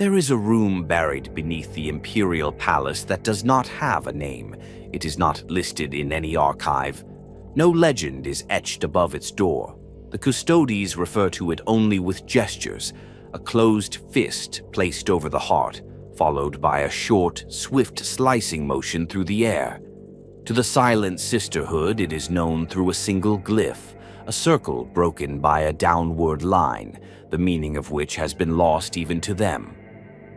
There is a room buried beneath the Imperial Palace that does not have a name. It is not listed in any archive. No legend is etched above its door. The custodes refer to it only with gestures, a closed fist placed over the heart, followed by a short, swift slicing motion through the air. To the silent sisterhood, it is known through a single glyph, a circle broken by a downward line, the meaning of which has been lost even to them.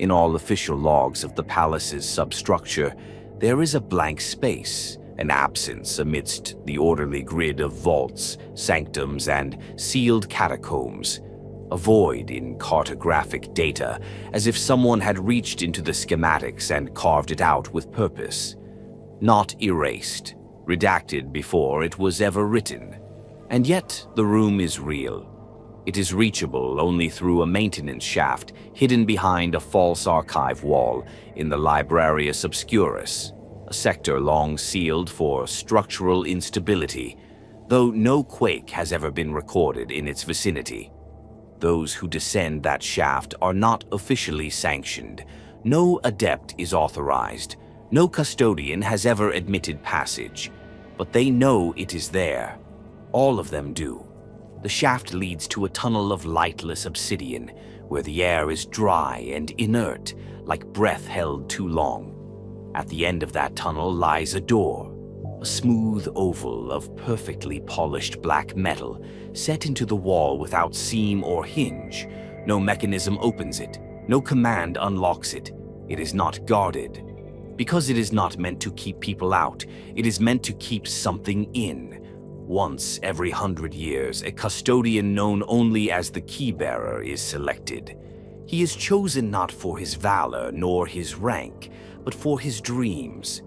In all official logs of the palace's substructure, there is a blank space, an absence amidst the orderly grid of vaults, sanctums, and sealed catacombs. A void in cartographic data, as if someone had reached into the schematics and carved it out with purpose. Not erased, redacted before it was ever written. And yet the room is real. It is reachable only through a maintenance shaft hidden behind a false archive wall in the Librarius Obscurus, a sector long sealed for structural instability, though no quake has ever been recorded in its vicinity. Those who descend that shaft are not officially sanctioned. No adept is authorized. No custodian has ever admitted passage, but they know it is there. All of them do. The shaft leads to a tunnel of lightless obsidian, where the air is dry and inert, like breath held too long. At the end of that tunnel lies a door, a smooth oval of perfectly polished black metal, set into the wall without seam or hinge. No mechanism opens it, no command unlocks it. It is not guarded. Because it is not meant to keep people out, it is meant to keep something in. Once every 100 years, a custodian known only as the keybearer is selected. He is chosen not for his valor nor his rank, but for his dreams.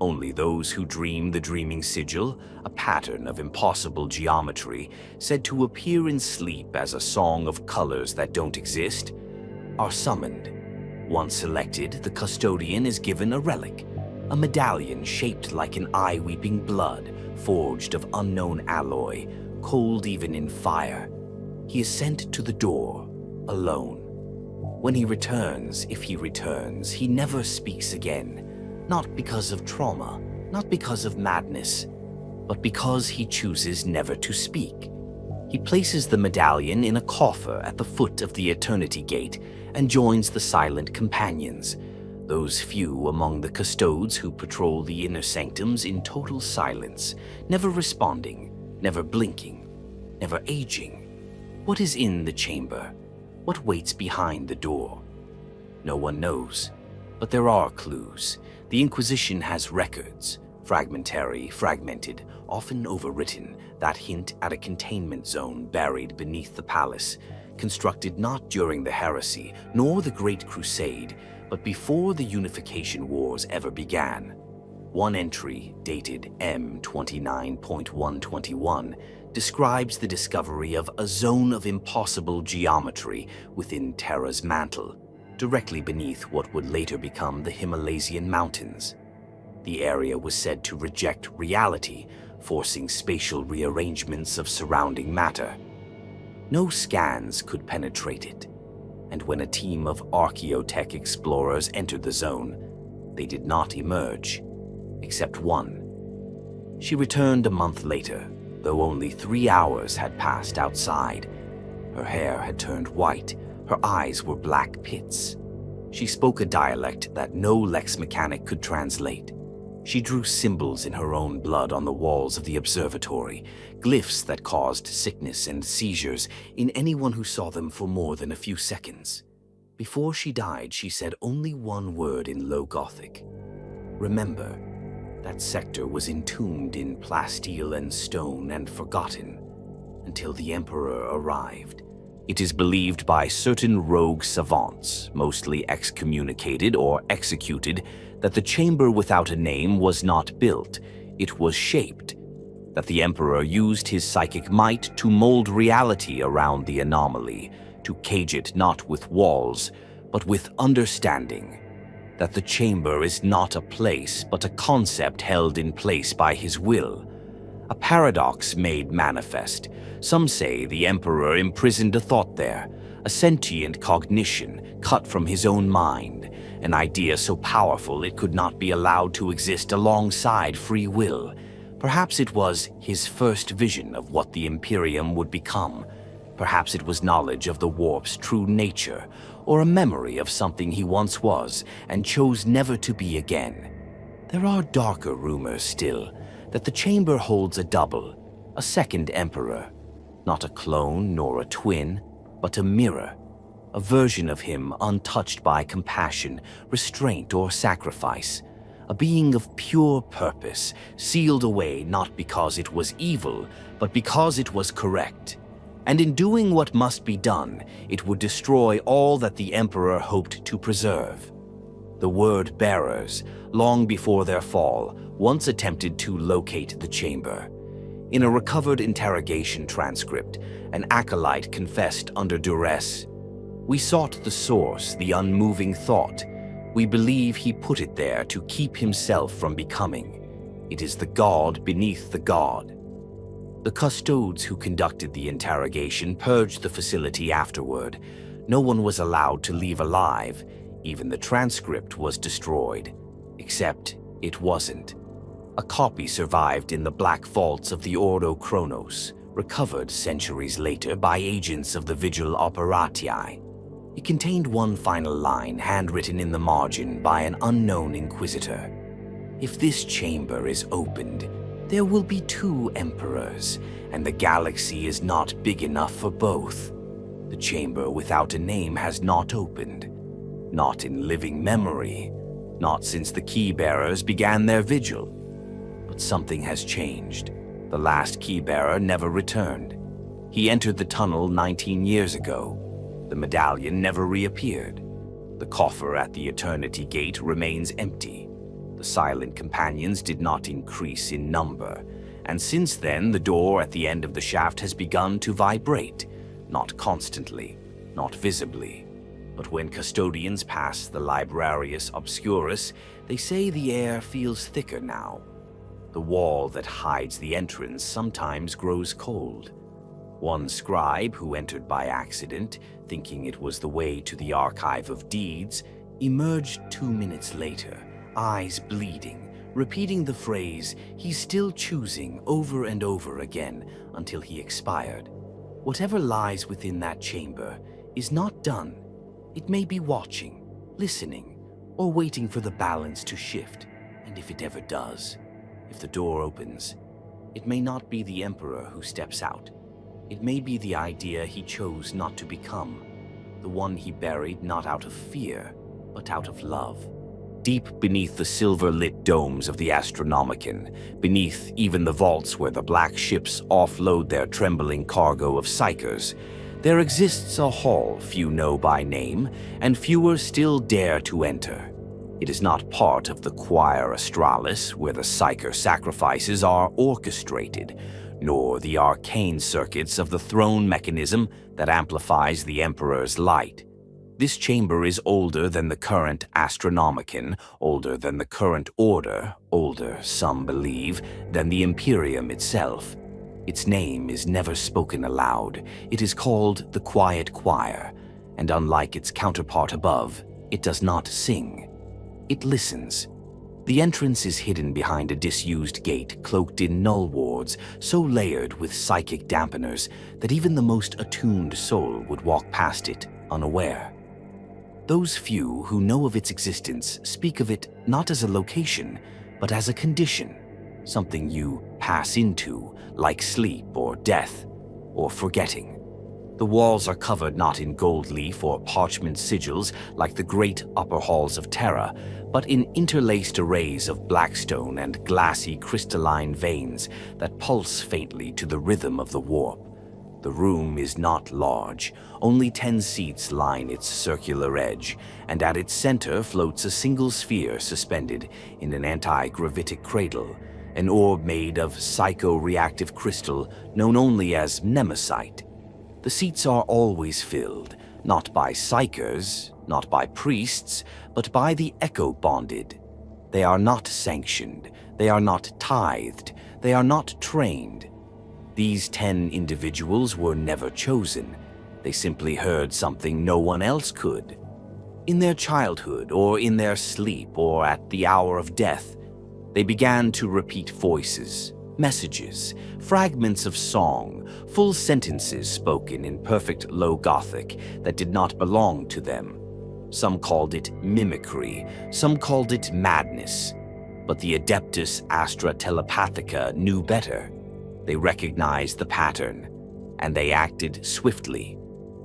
Only those who dream the dreaming sigil, a pattern of impossible geometry, said to appear in sleep as a song of colors that don't exist, are summoned. Once selected, the custodian is given a relic, a medallion shaped like an eye-weeping blood, forged of unknown alloy, cold even in fire. He is sent to the door, alone. When he returns, if he returns, he never speaks again, not because of trauma, not because of madness, but because he chooses never to speak. He places the medallion in a coffer at the foot of the Eternity Gate and joins the silent companions, those few among the custodes who patrol the inner sanctums in total silence, never responding, never blinking, never aging. What is in the chamber? What waits behind the door? No one knows, but there are clues. The Inquisition has records, fragmentary, fragmented, often overwritten, that hint at a containment zone buried beneath the palace, constructed not during the heresy nor the Great Crusade, but before the Unification Wars ever began. One entry, dated M29.121, describes the discovery of a zone of impossible geometry within Terra's mantle, directly beneath what would later become the Himalayan mountains. The area was said to reject reality, forcing spatial rearrangements of surrounding matter. No scans could penetrate it, and when a team of archaeotech explorers entered the zone, they did not emerge, except one. She returned a month later, though only 3 hours had passed outside. Her hair had turned white, her eyes were black pits. She spoke a dialect that no lex mechanic could translate. She drew symbols in her own blood on the walls of the observatory, glyphs that caused sickness and seizures in anyone who saw them for more than a few seconds. Before she died, she said only one word in Low Gothic. Remember, that sector was entombed in plasteel and stone and forgotten until the Emperor arrived. It is believed by certain rogue savants, mostly excommunicated or executed, that the chamber without a name was not built, it was shaped, that the Emperor used his psychic might to mold reality around the anomaly, to cage it not with walls, but with understanding, that the chamber is not a place, but a concept held in place by his will, a paradox made manifest. Some say the Emperor imprisoned a thought there, a sentient cognition cut from his own mind, an idea so powerful it could not be allowed to exist alongside free will. Perhaps it was his first vision of what the Imperium would become. Perhaps it was knowledge of the warp's true nature, or a memory of something he once was and chose never to be again. There are darker rumors still, that the chamber holds a double, a second emperor. Not a clone nor a twin, but a mirror. A version of him untouched by compassion, restraint, or sacrifice. A being of pure purpose, sealed away not because it was evil, but because it was correct. And in doing what must be done, it would destroy all that the Emperor hoped to preserve. The word-bearers, long before their fall, once attempted to locate the chamber. In a recovered interrogation transcript, an acolyte confessed under duress. "We sought the source, the unmoving thought. We believe he put it there to keep himself from becoming. It is the god beneath the god." The custodes who conducted the interrogation purged the facility afterward. No one was allowed to leave alive. Even the transcript was destroyed. Except it wasn't. A copy survived in the black vaults of the Ordo Chronos, recovered centuries later by agents of the Vigil Operatii. It contained one final line handwritten in the margin by an unknown inquisitor. "If this chamber is opened, there will be two emperors, and the galaxy is not big enough for both. The chamber without a name has not opened. Not in living memory, not since the key-bearers began their vigil. But something has changed. The last key-bearer never returned. He entered the tunnel 19 years ago. The medallion never reappeared. The coffer at the Eternity Gate remains empty. The silent companions did not increase in number, and since then the door at the end of the shaft has begun to vibrate, not constantly, not visibly. But when custodians pass the Librarius Obscurus, they say the air feels thicker now. The wall that hides the entrance sometimes grows cold. One scribe who entered by accident, thinking it was the way to the Archive of Deeds, emerged 2 minutes later, eyes bleeding, repeating the phrase he's still choosing over and over again until he expired. Whatever lies within that chamber is not done. It may be watching, listening, or waiting for the balance to shift. And if it ever does, if the door opens, it may not be the Emperor who steps out. It may be the idea he chose not to become, the one he buried not out of fear, but out of love. Deep beneath the silver-lit domes of the Astronomicon, beneath even the vaults where the black ships offload their trembling cargo of psychers, there exists a hall few know by name, and fewer still dare to enter. It is not part of the Choir Astralis, where the psyker sacrifices are orchestrated, nor the arcane circuits of the throne mechanism that amplifies the Emperor's light. This chamber is older than the current Astronomicon, older than the current order, older, some believe, than the Imperium itself. Its name is never spoken aloud. It is called the Quiet Choir, and unlike its counterpart above, it does not sing. It listens. The entrance is hidden behind a disused gate cloaked in null wards, so layered with psychic dampeners that even the most attuned soul would walk past it unaware. Those few who know of its existence speak of it not as a location, but as a condition, something you pass into, like sleep or death or forgetting. The walls are covered not in gold leaf or parchment sigils like the great upper halls of Terra, but in interlaced arrays of blackstone and glassy crystalline veins that pulse faintly to the rhythm of the warp. The room is not large. Only 10 seats line its circular edge, and at its center floats a single sphere suspended in an anti-gravitic cradle, an orb made of psycho-reactive crystal known only as Nemesite. The seats are always filled, not by psychers, not by priests, but by the echo-bonded. They are not sanctioned, they are not tithed, they are not trained. These 10 individuals were never chosen. They simply heard something no one else could. In their childhood, or in their sleep, or at the hour of death, they began to repeat voices, messages, fragments of song, full sentences spoken in perfect low Gothic that did not belong to them. Some called it mimicry, some called it madness, but the adeptus astra telepathica knew better. They recognized the pattern, and they acted swiftly.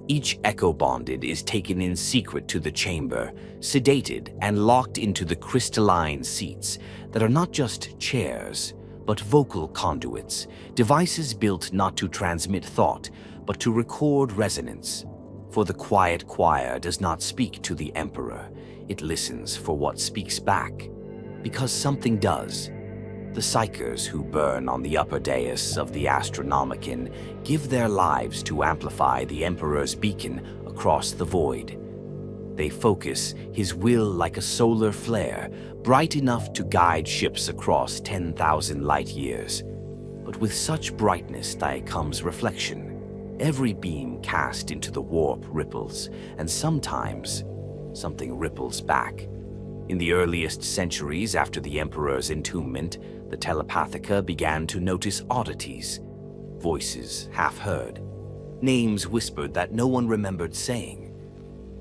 Each echo-bonded is taken in secret to the chamber, sedated and locked into the crystalline seats that are not just chairs, but vocal conduits, devices built not to transmit thought, but to record resonance. For the quiet choir does not speak to the Emperor, it listens for what speaks back. Because something does. The psychers who burn on the upper dais of the Astronomicon give their lives to amplify the Emperor's beacon across the void. They focus his will like a solar flare, bright enough to guide ships across 10,000 light years. But with such brightness comes reflection. Every beam cast into the warp ripples, and sometimes something ripples back. In the earliest centuries after the Emperor's entombment, the Telepathica began to notice oddities. Voices half heard. Names whispered that no one remembered saying.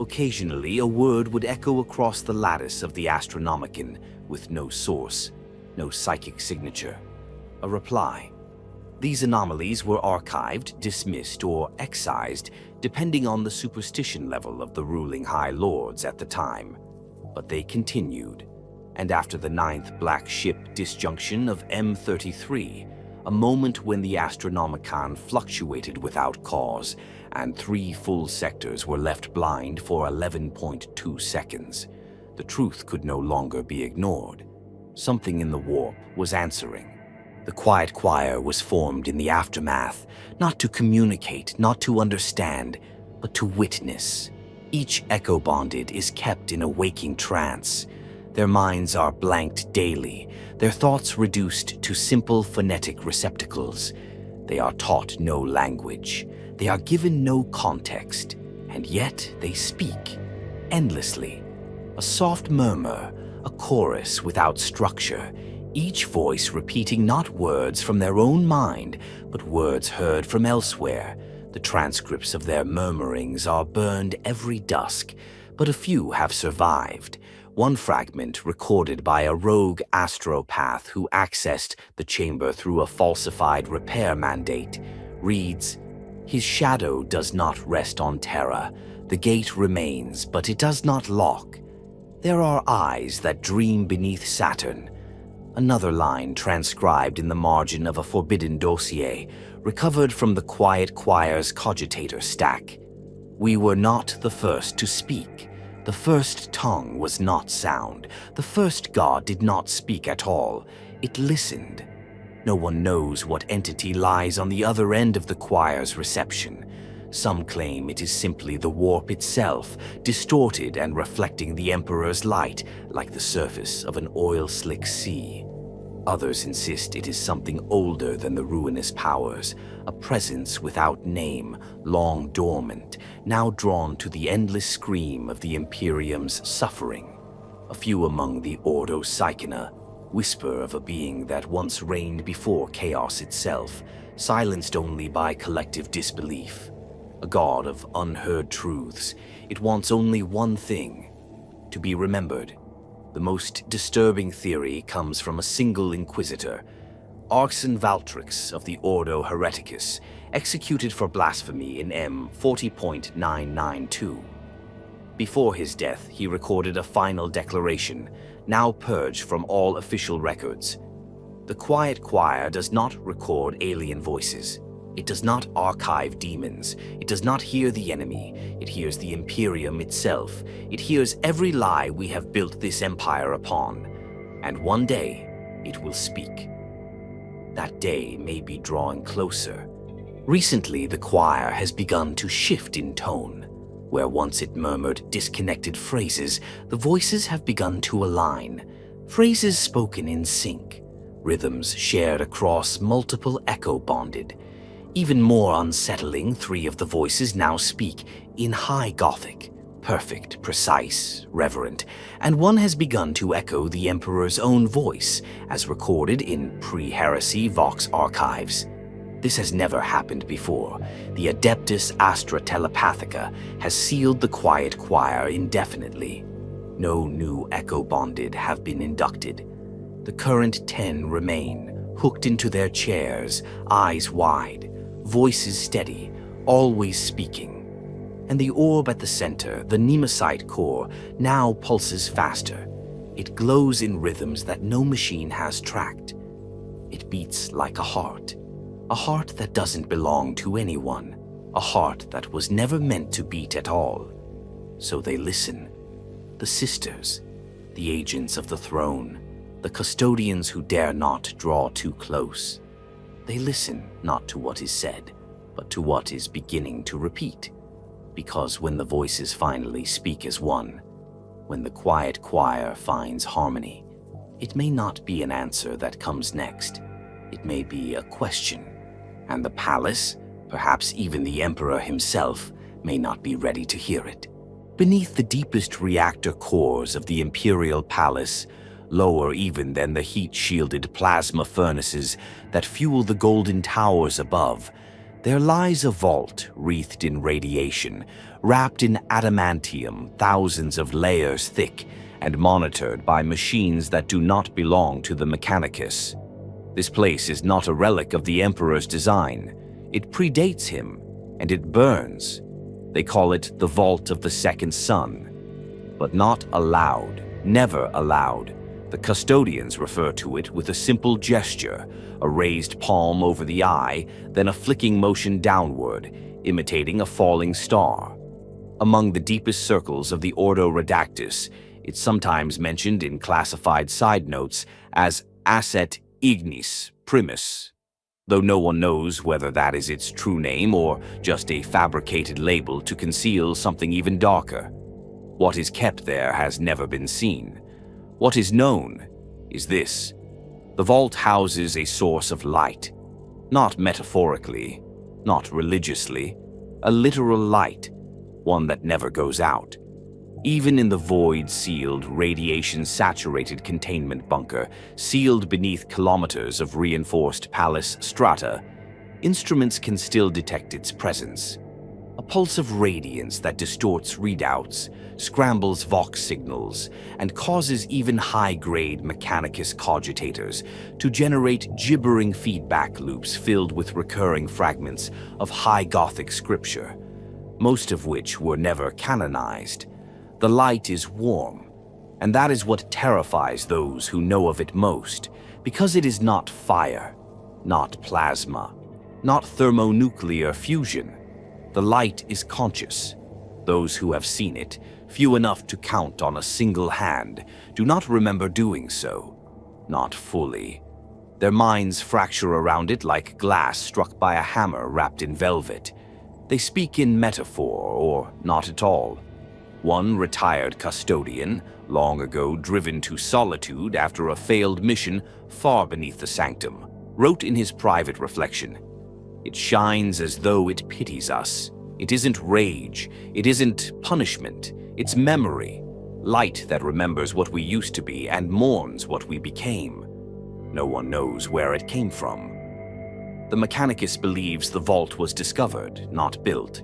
Occasionally, a word would echo across the lattice of the Astronomicon with no source, no psychic signature. A reply. These anomalies were archived, dismissed, or excised, depending on the superstition level of the ruling High Lords at the time. But they continued, and after the 9th Black Ship disjunction of M33, a moment when the Astronomicon fluctuated without cause, and 3 full sectors were left blind for 11.2 seconds, the truth could no longer be ignored. Something in the warp was answering. The quiet choir was formed in the aftermath, not to communicate, not to understand, but to witness. Each echo-bonded is kept in a waking trance. Their minds are blanked daily, their thoughts reduced to simple phonetic receptacles. They are taught no language, they are given no context, and yet they speak, endlessly. A soft murmur, a chorus without structure, each voice repeating not words from their own mind, but words heard from elsewhere. The transcripts of their murmurings are burned every dusk, but a few have survived. One fragment, recorded by a rogue astropath who accessed the chamber through a falsified repair mandate, reads, "His shadow does not rest on Terra. The gate remains, but it does not lock. There are eyes that dream beneath Saturn." Another line transcribed in the margin of a forbidden dossier, recovered from the quiet choir's cogitator stack. "We were not the first to speak. The first tongue was not sound. The first god did not speak at all. It listened." No one knows what entity lies on the other end of the choir's reception. Some claim it is simply the warp itself, distorted and reflecting the Emperor's light like the surface of an oil-slick sea. Others insist it is something older than the ruinous powers, a presence without name, long dormant, now drawn to the endless scream of the Imperium's suffering. A few among the Ordo Psychina whisper of a being that once reigned before chaos itself, silenced only by collective disbelief. A god of unheard truths, it wants only one thing: to be remembered. The most disturbing theory comes from a single inquisitor, Arxon Valtrix of the Ordo Hereticus, executed for blasphemy in M 40.992. Before his death, he recorded a final declaration, now purged from all official records. The quiet choir does not record alien voices. It does not archive demons. It does not hear the enemy. It hears the Imperium itself. It hears every lie we have built this empire upon. And one day, it will speak. That day may be drawing closer. Recently, the choir has begun to shift in tone. Where once it murmured disconnected phrases, the voices have begun to align. Phrases spoken in sync. Rhythms shared across multiple echo-bonded. Even more unsettling, three of the voices now speak in High Gothic, perfect, precise, reverent, and one has begun to echo the Emperor's own voice as recorded in pre-heresy Vox archives. This has never happened before. The Adeptus Astra Telepathica has sealed the quiet choir indefinitely. No new echo-bonded have been inducted. The current 10 remain, hooked into their chairs, eyes wide, voices steady, always speaking. And the orb at the center, the Nemesite core, now pulses faster. It glows in rhythms that no machine has tracked. It beats like a heart that doesn't belong to anyone, a heart that was never meant to beat at all. So they listen. The sisters, the agents of the throne, the custodians who dare not draw too close. They listen not to what is said, but to what is beginning to repeat. Because when the voices finally speak as one, when the quiet choir finds harmony, it may not be an answer that comes next. It may be a question, and the palace, perhaps even the Emperor himself, may not be ready to hear it. Beneath the deepest reactor cores of the Imperial Palace, lower even than the heat-shielded plasma furnaces that fuel the golden towers above, there lies a vault wreathed in radiation, wrapped in adamantium thousands of layers thick, and monitored by machines that do not belong to the Mechanicus. This place is not a relic of the Emperor's design. It predates him, and it burns. They call it the Vault of the Second Sun. But not aloud, never aloud. The custodians refer to it with a simple gesture, a raised palm over the eye, then a flicking motion downward, imitating a falling star. Among the deepest circles of the Ordo Redactus, it's sometimes mentioned in classified side notes as Asset Ignis Primus, though no one knows whether that is its true name or just a fabricated label to conceal something even darker. What is kept there has never been seen. What is known is this: the vault houses a source of light, not metaphorically, not religiously, a literal light, one that never goes out. Even in the void-sealed, radiation-saturated containment bunker, sealed beneath kilometers of reinforced palace strata, instruments can still detect its presence. A pulse of radiance that distorts readouts, scrambles Vox signals, and causes even high-grade Mechanicus cogitators to generate gibbering feedback loops filled with recurring fragments of High Gothic scripture, most of which were never canonized. The light is warm, and that is what terrifies those who know of it most, because it is not fire, not plasma, not thermonuclear fusion. The light is conscious. Those who have seen it, few enough to count on a single hand, do not remember doing so. Not fully. Their minds fracture around it like glass struck by a hammer wrapped in velvet. They speak in metaphor, or not at all. One retired custodian, long ago driven to solitude after a failed mission far beneath the sanctum, wrote in his private reflection, "It shines as though it pities us. It isn't rage, it isn't punishment, it's memory. Light that remembers what we used to be and mourns what we became." No one knows where it came from. The Mechanicus believes the vault was discovered, not built.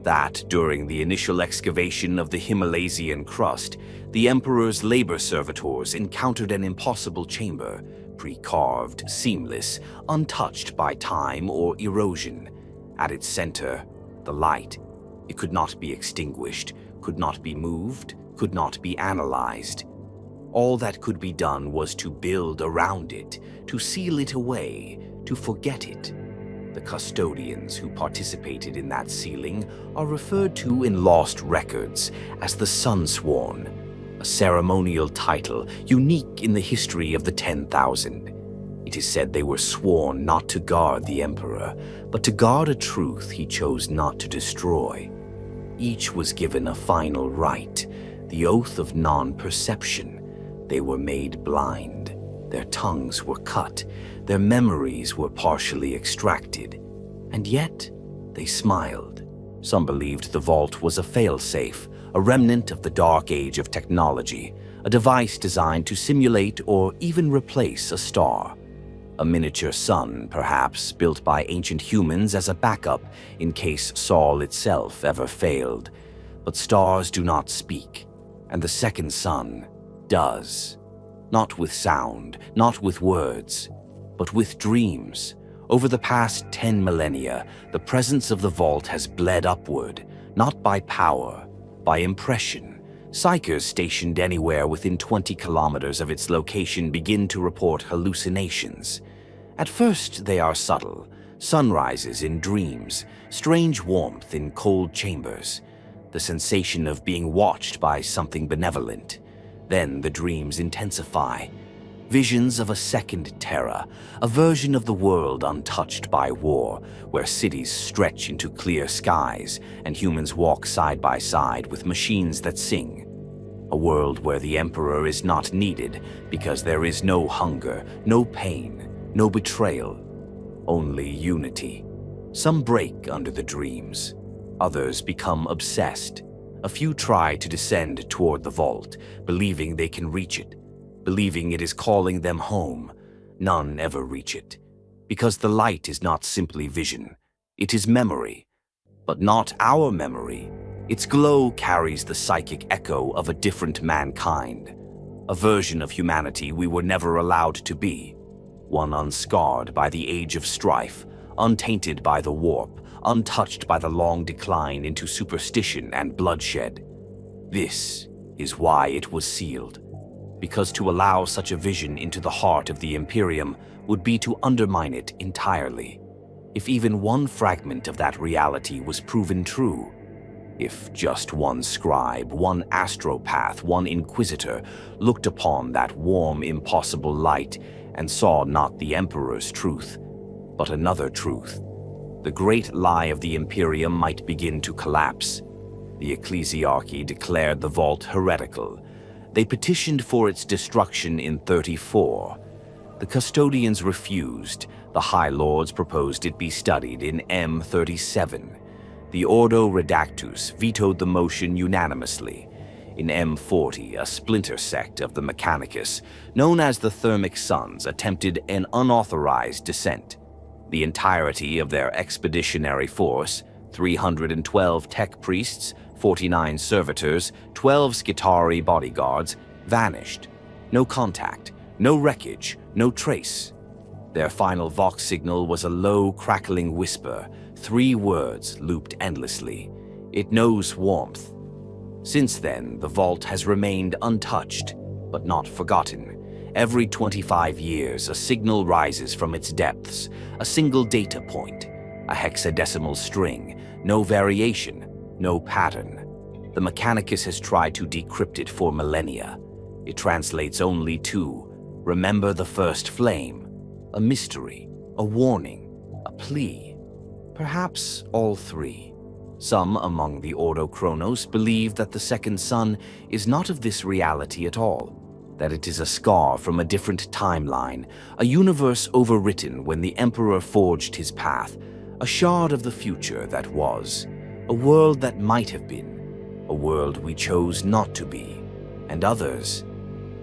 That, during the initial excavation of the Himalasian crust, the Emperor's labor servitors encountered an impossible chamber, pre-carved, seamless, untouched by time or erosion. At its center, the light. It could not be extinguished, could not be moved, could not be analyzed. All that could be done was to build around it, to seal it away, to forget it. The custodians who participated in that sealing are referred to in lost records as the Sunsworn, a ceremonial title unique in the history of the 10,000. It is said they were sworn not to guard the Emperor, but to guard a truth he chose not to destroy. Each was given a final rite, the oath of non-perception. They were made blind. Their tongues were cut. Their memories were partially extracted. And yet, they smiled. Some believed the vault was a failsafe, a remnant of the dark age of technology, a device designed to simulate or even replace a star. A miniature sun, perhaps, built by ancient humans as a backup in case Sol itself ever failed. But stars do not speak, and the second sun does. Not with sound, not with words, but with dreams. Over the past 10 millennia, the presence of the vault has bled upward, not by power, by impression. Psychers stationed anywhere within 20 kilometers of its location begin to report hallucinations. At first, they are subtle: sunrises in dreams, strange warmth in cold chambers, the sensation of being watched by something benevolent. Then the dreams intensify. Visions of a second Terra, a version of the world untouched by war, where cities stretch into clear skies and humans walk side by side with machines that sing. A world where the Emperor is not needed because there is no hunger, no pain, no betrayal, only unity. Some break under the dreams. Others become obsessed. A few try to descend toward the vault, believing they can reach it, believing it is calling them home. None ever reach it, because the light is not simply vision. It is memory, but not our memory. Its glow carries the psychic echo of a different mankind, a version of humanity we were never allowed to be, one unscarred by the age of strife, untainted by the warp, untouched by the long decline into superstition and bloodshed. This is why it was sealed, because to allow such a vision into the heart of the Imperium would be to undermine it entirely. If even one fragment of that reality was proven true, if just one scribe, one astropath, one inquisitor looked upon that warm, impossible light and saw not the Emperor's truth, but another truth, the great lie of the Imperium might begin to collapse. The ecclesiarchy declared the vault heretical. They petitioned for its destruction in 34. The custodians refused. The High Lords proposed it be studied in M37. The Ordo Redactus vetoed the motion unanimously. In M40, a splinter sect of the Mechanicus, known as the Thermic Sons, attempted an unauthorized descent. The entirety of their expeditionary force, 312 tech priests, 49 servitors, 12 Skitarii bodyguards, vanished. No contact, no wreckage, no trace. Their final Vox signal was a low, crackling whisper, 3 words looped endlessly. It knows warmth. Since then, the vault has remained untouched, but not forgotten. Every 25 years, a signal rises from its depths, a single data point, a hexadecimal string, no variation, no pattern. The Mechanicus has tried to decrypt it for millennia. It translates only to remember the first flame, a mystery, a warning, a plea, perhaps all 3. Some among the Ordo Chronos believe that the second sun is not of this reality at all, that it is a scar from a different timeline, a universe overwritten when the Emperor forged his path, a shard of the future that was, a world that might have been, a world we chose not to be. And others,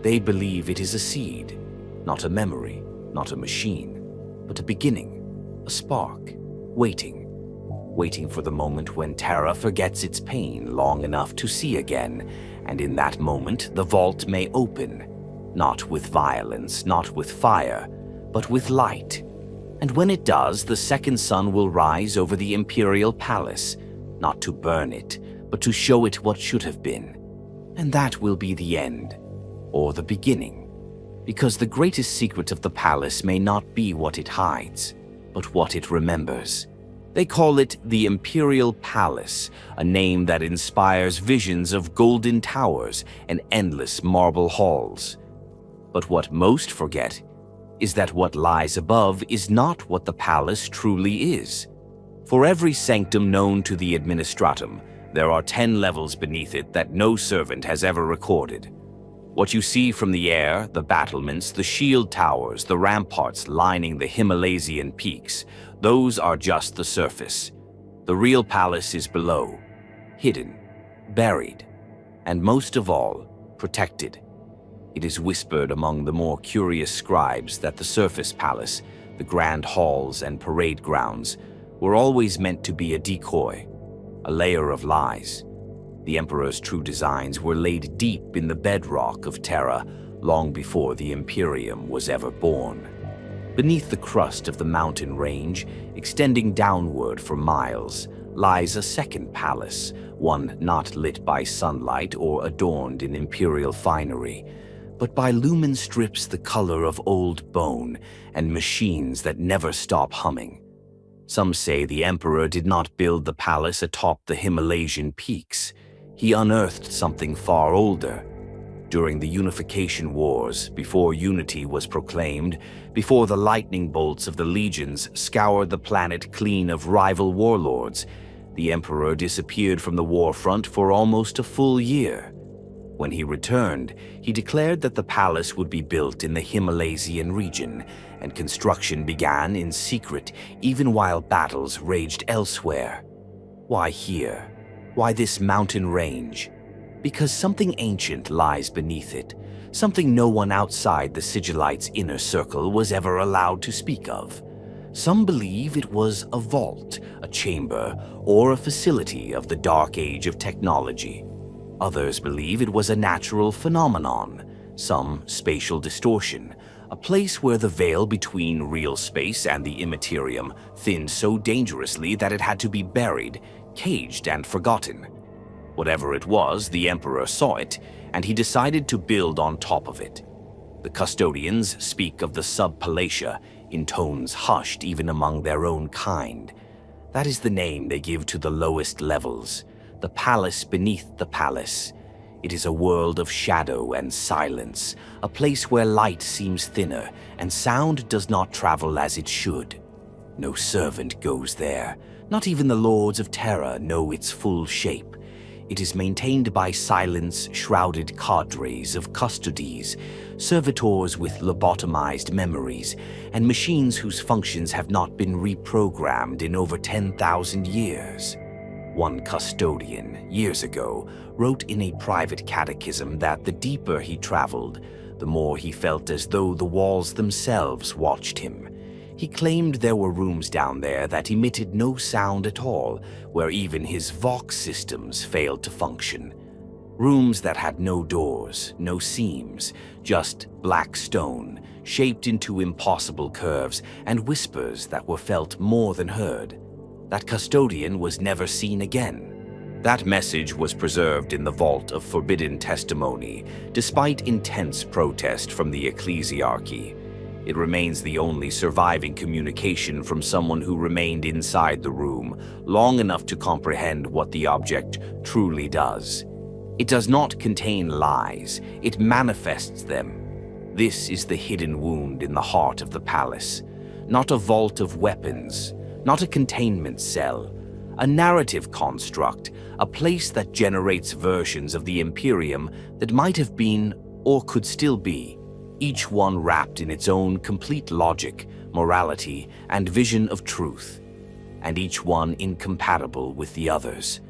they believe it is a seed, not a memory, not a machine, but a beginning, a spark, waiting for the moment when Terra forgets its pain long enough to see again, and in that moment the vault may open, not with violence, not with fire, but with light. And when it does, the second sun will rise over the Imperial Palace, not to burn it, but to show it what should have been. And that will be the end, or the beginning, because the greatest secret of the palace may not be what it hides, but what it remembers. They call it the Imperial Palace, a name that inspires visions of golden towers and endless marble halls. But what most forget is that what lies above is not what the palace truly is. For every sanctum known to the administratum, there are 10 levels beneath it that no servant has ever recorded. What you see from the air, the battlements, the shield towers, the ramparts lining the Himalaysian peaks, those are just the surface. The real palace is below, hidden, buried, and most of all, protected. It is whispered among the more curious scribes that the surface palace, the grand halls and parade grounds, were always meant to be a decoy, a layer of lies. The Emperor's true designs were laid deep in the bedrock of Terra long before the Imperium was ever born. Beneath the crust of the mountain range, extending downward for miles, lies a second palace, one not lit by sunlight or adorned in imperial finery, but by lumen strips the color of old bone and machines that never stop humming. Some say the Emperor did not build the palace atop the Himalaysian peaks. He unearthed something far older. During the Unification Wars, before unity was proclaimed, before the lightning bolts of the legions scoured the planet clean of rival warlords, the Emperor disappeared from the war front for almost a full year. When he returned, he declared that the palace would be built in the Himalaysian region, and construction began in secret even while battles raged elsewhere. Why here? Why this mountain range? Because something ancient lies beneath it, something no one outside the Sigillites' inner circle was ever allowed to speak of. Some believe it was a vault, a chamber, or a facility of the dark age of technology. Others believe it was a natural phenomenon, some spatial distortion, a place where the veil between real space and the immaterium thinned so dangerously that it had to be buried, caged, and forgotten. Whatever it was, the Emperor saw it, and he decided to build on top of it. The custodians speak of the sub-palatia in tones hushed even among their own kind. That is the name they give to the lowest levels, the palace beneath the palace. It is a world of shadow and silence, a place where light seems thinner and sound does not travel as it should. No servant goes there. Not even the lords of Terra know its full shape. It is maintained by silence-shrouded cadres of custodes, servitors with lobotomized memories, and machines whose functions have not been reprogrammed in over 10,000 years. One custodian, years ago, wrote in a private catechism that the deeper he traveled, the more he felt as though the walls themselves watched him. He claimed there were rooms down there that emitted no sound at all, where even his Vox systems failed to function. Rooms that had no doors, no seams, just black stone, shaped into impossible curves, and whispers that were felt more than heard. That custodian was never seen again. That message was preserved in the vault of forbidden testimony, despite intense protest from the ecclesiarchy. It remains the only surviving communication from someone who remained inside the room long enough to comprehend what the object truly does. It does not contain lies, it manifests them. This is the hidden wound in the heart of the palace. Not a vault of weapons, not a containment cell, a narrative construct, a place that generates versions of the Imperium that might have been or could still be, each one wrapped in its own complete logic, morality, and vision of truth, and each one incompatible with the others.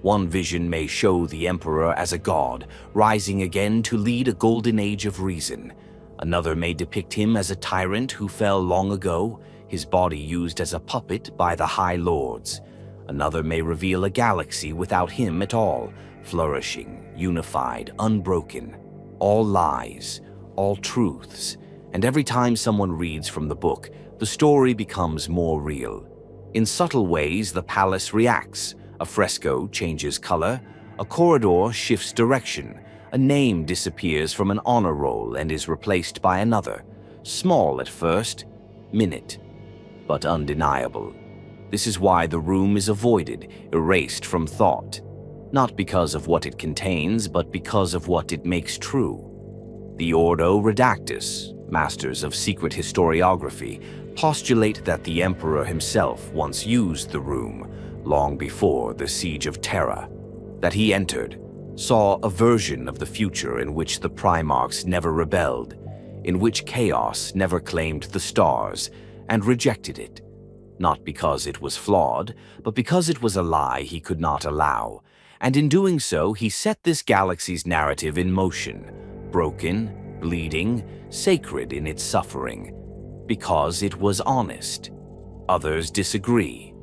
One vision may show the Emperor as a god, rising again to lead a golden age of reason. Another may depict him as a tyrant who fell long ago, his body used as a puppet by the High Lords. Another may reveal a galaxy without him at all, flourishing, unified, unbroken. All lies, all truths, and every time someone reads from the book, the story becomes more real. In subtle ways, the palace reacts. A fresco changes color, a corridor shifts direction, a name disappears from an honor roll and is replaced by another. Small at first, minute, but undeniable. This is why the room is avoided, erased from thought. Not because of what it contains, but because of what it makes true. The Ordo Redactus, masters of secret historiography, postulate that the Emperor himself once used the room, long before the siege of Terra, that he entered, saw a version of the future in which the Primarchs never rebelled, in which chaos never claimed the stars and rejected it, not because it was flawed, but because it was a lie he could not allow, and in doing so he set this galaxy's narrative in motion, broken, bleeding, sacred in its suffering, because it was honest. Others disagree.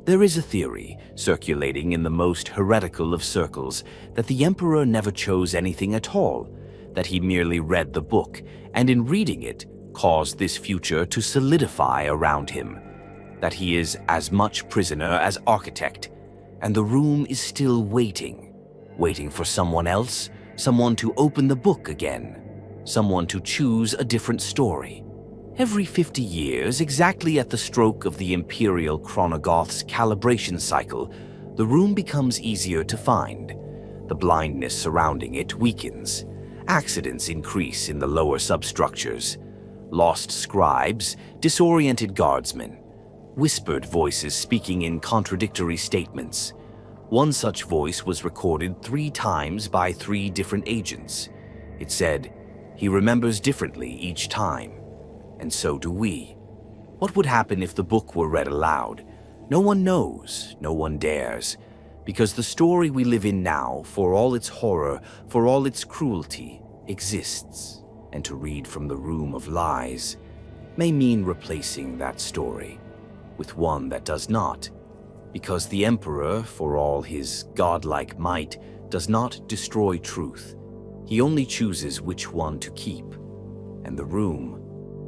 There is a theory, circulating in the most heretical of circles, that the Emperor never chose anything at all, that he merely read the book, and in reading it, caused this future to solidify around him, that he is as much prisoner as architect, and the room is still waiting for someone else, someone to open the book again, someone to choose a different story. Every 50 years, exactly at the stroke of the Imperial Chronogoth's calibration cycle, the room becomes easier to find. The blindness surrounding it weakens. Accidents increase in the lower substructures. Lost scribes, disoriented guardsmen, whispered voices speaking in contradictory statements. One such voice was recorded 3 times by 3 different agents. It said, "He remembers differently each time." And so do we. What would happen if the book were read aloud? No one knows, no one dares, because the story we live in now, for all its horror, for all its cruelty, exists, and to read from the room of lies may mean replacing that story with one that does not, because the Emperor, for all his godlike might, does not destroy truth. He only chooses which one to keep, and the room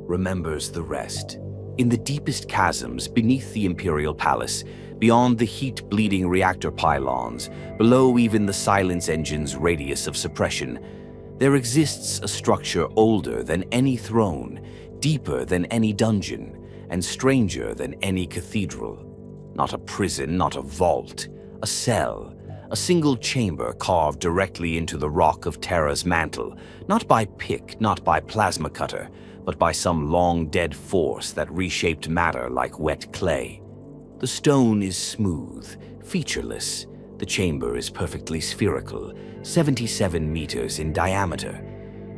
remembers the rest. In the deepest chasms beneath the Imperial Palace, beyond the heat-bleeding reactor pylons, below even the silence engine's radius of suppression, there exists a structure older than any throne, deeper than any dungeon, and stranger than any cathedral. Not a prison, not a vault, a cell, a single chamber carved directly into the rock of Terra's mantle, not by pick, not by plasma cutter, but by some long-dead force that reshaped matter like wet clay. The stone is smooth, featureless. The chamber is perfectly spherical, 77 meters in diameter.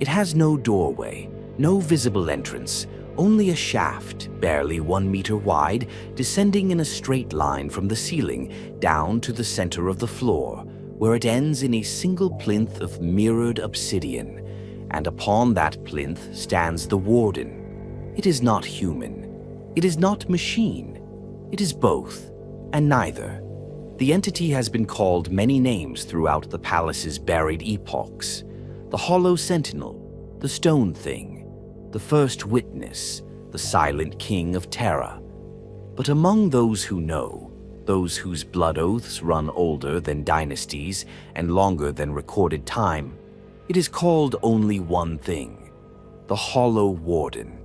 It has no doorway, no visible entrance, only a shaft, barely 1 meter wide, descending in a straight line from the ceiling down to the center of the floor, where it ends in a single plinth of mirrored obsidian. And upon that plinth stands the Warden. It is not human. It is not machine. It is both, and neither. The entity has been called many names throughout the palace's buried epochs. The Hollow Sentinel, the Stone Thing, the First Witness, the Silent King of Terra. But among those who know, those whose blood oaths run older than dynasties and longer than recorded time, it is called only one thing: the Hollow Warden.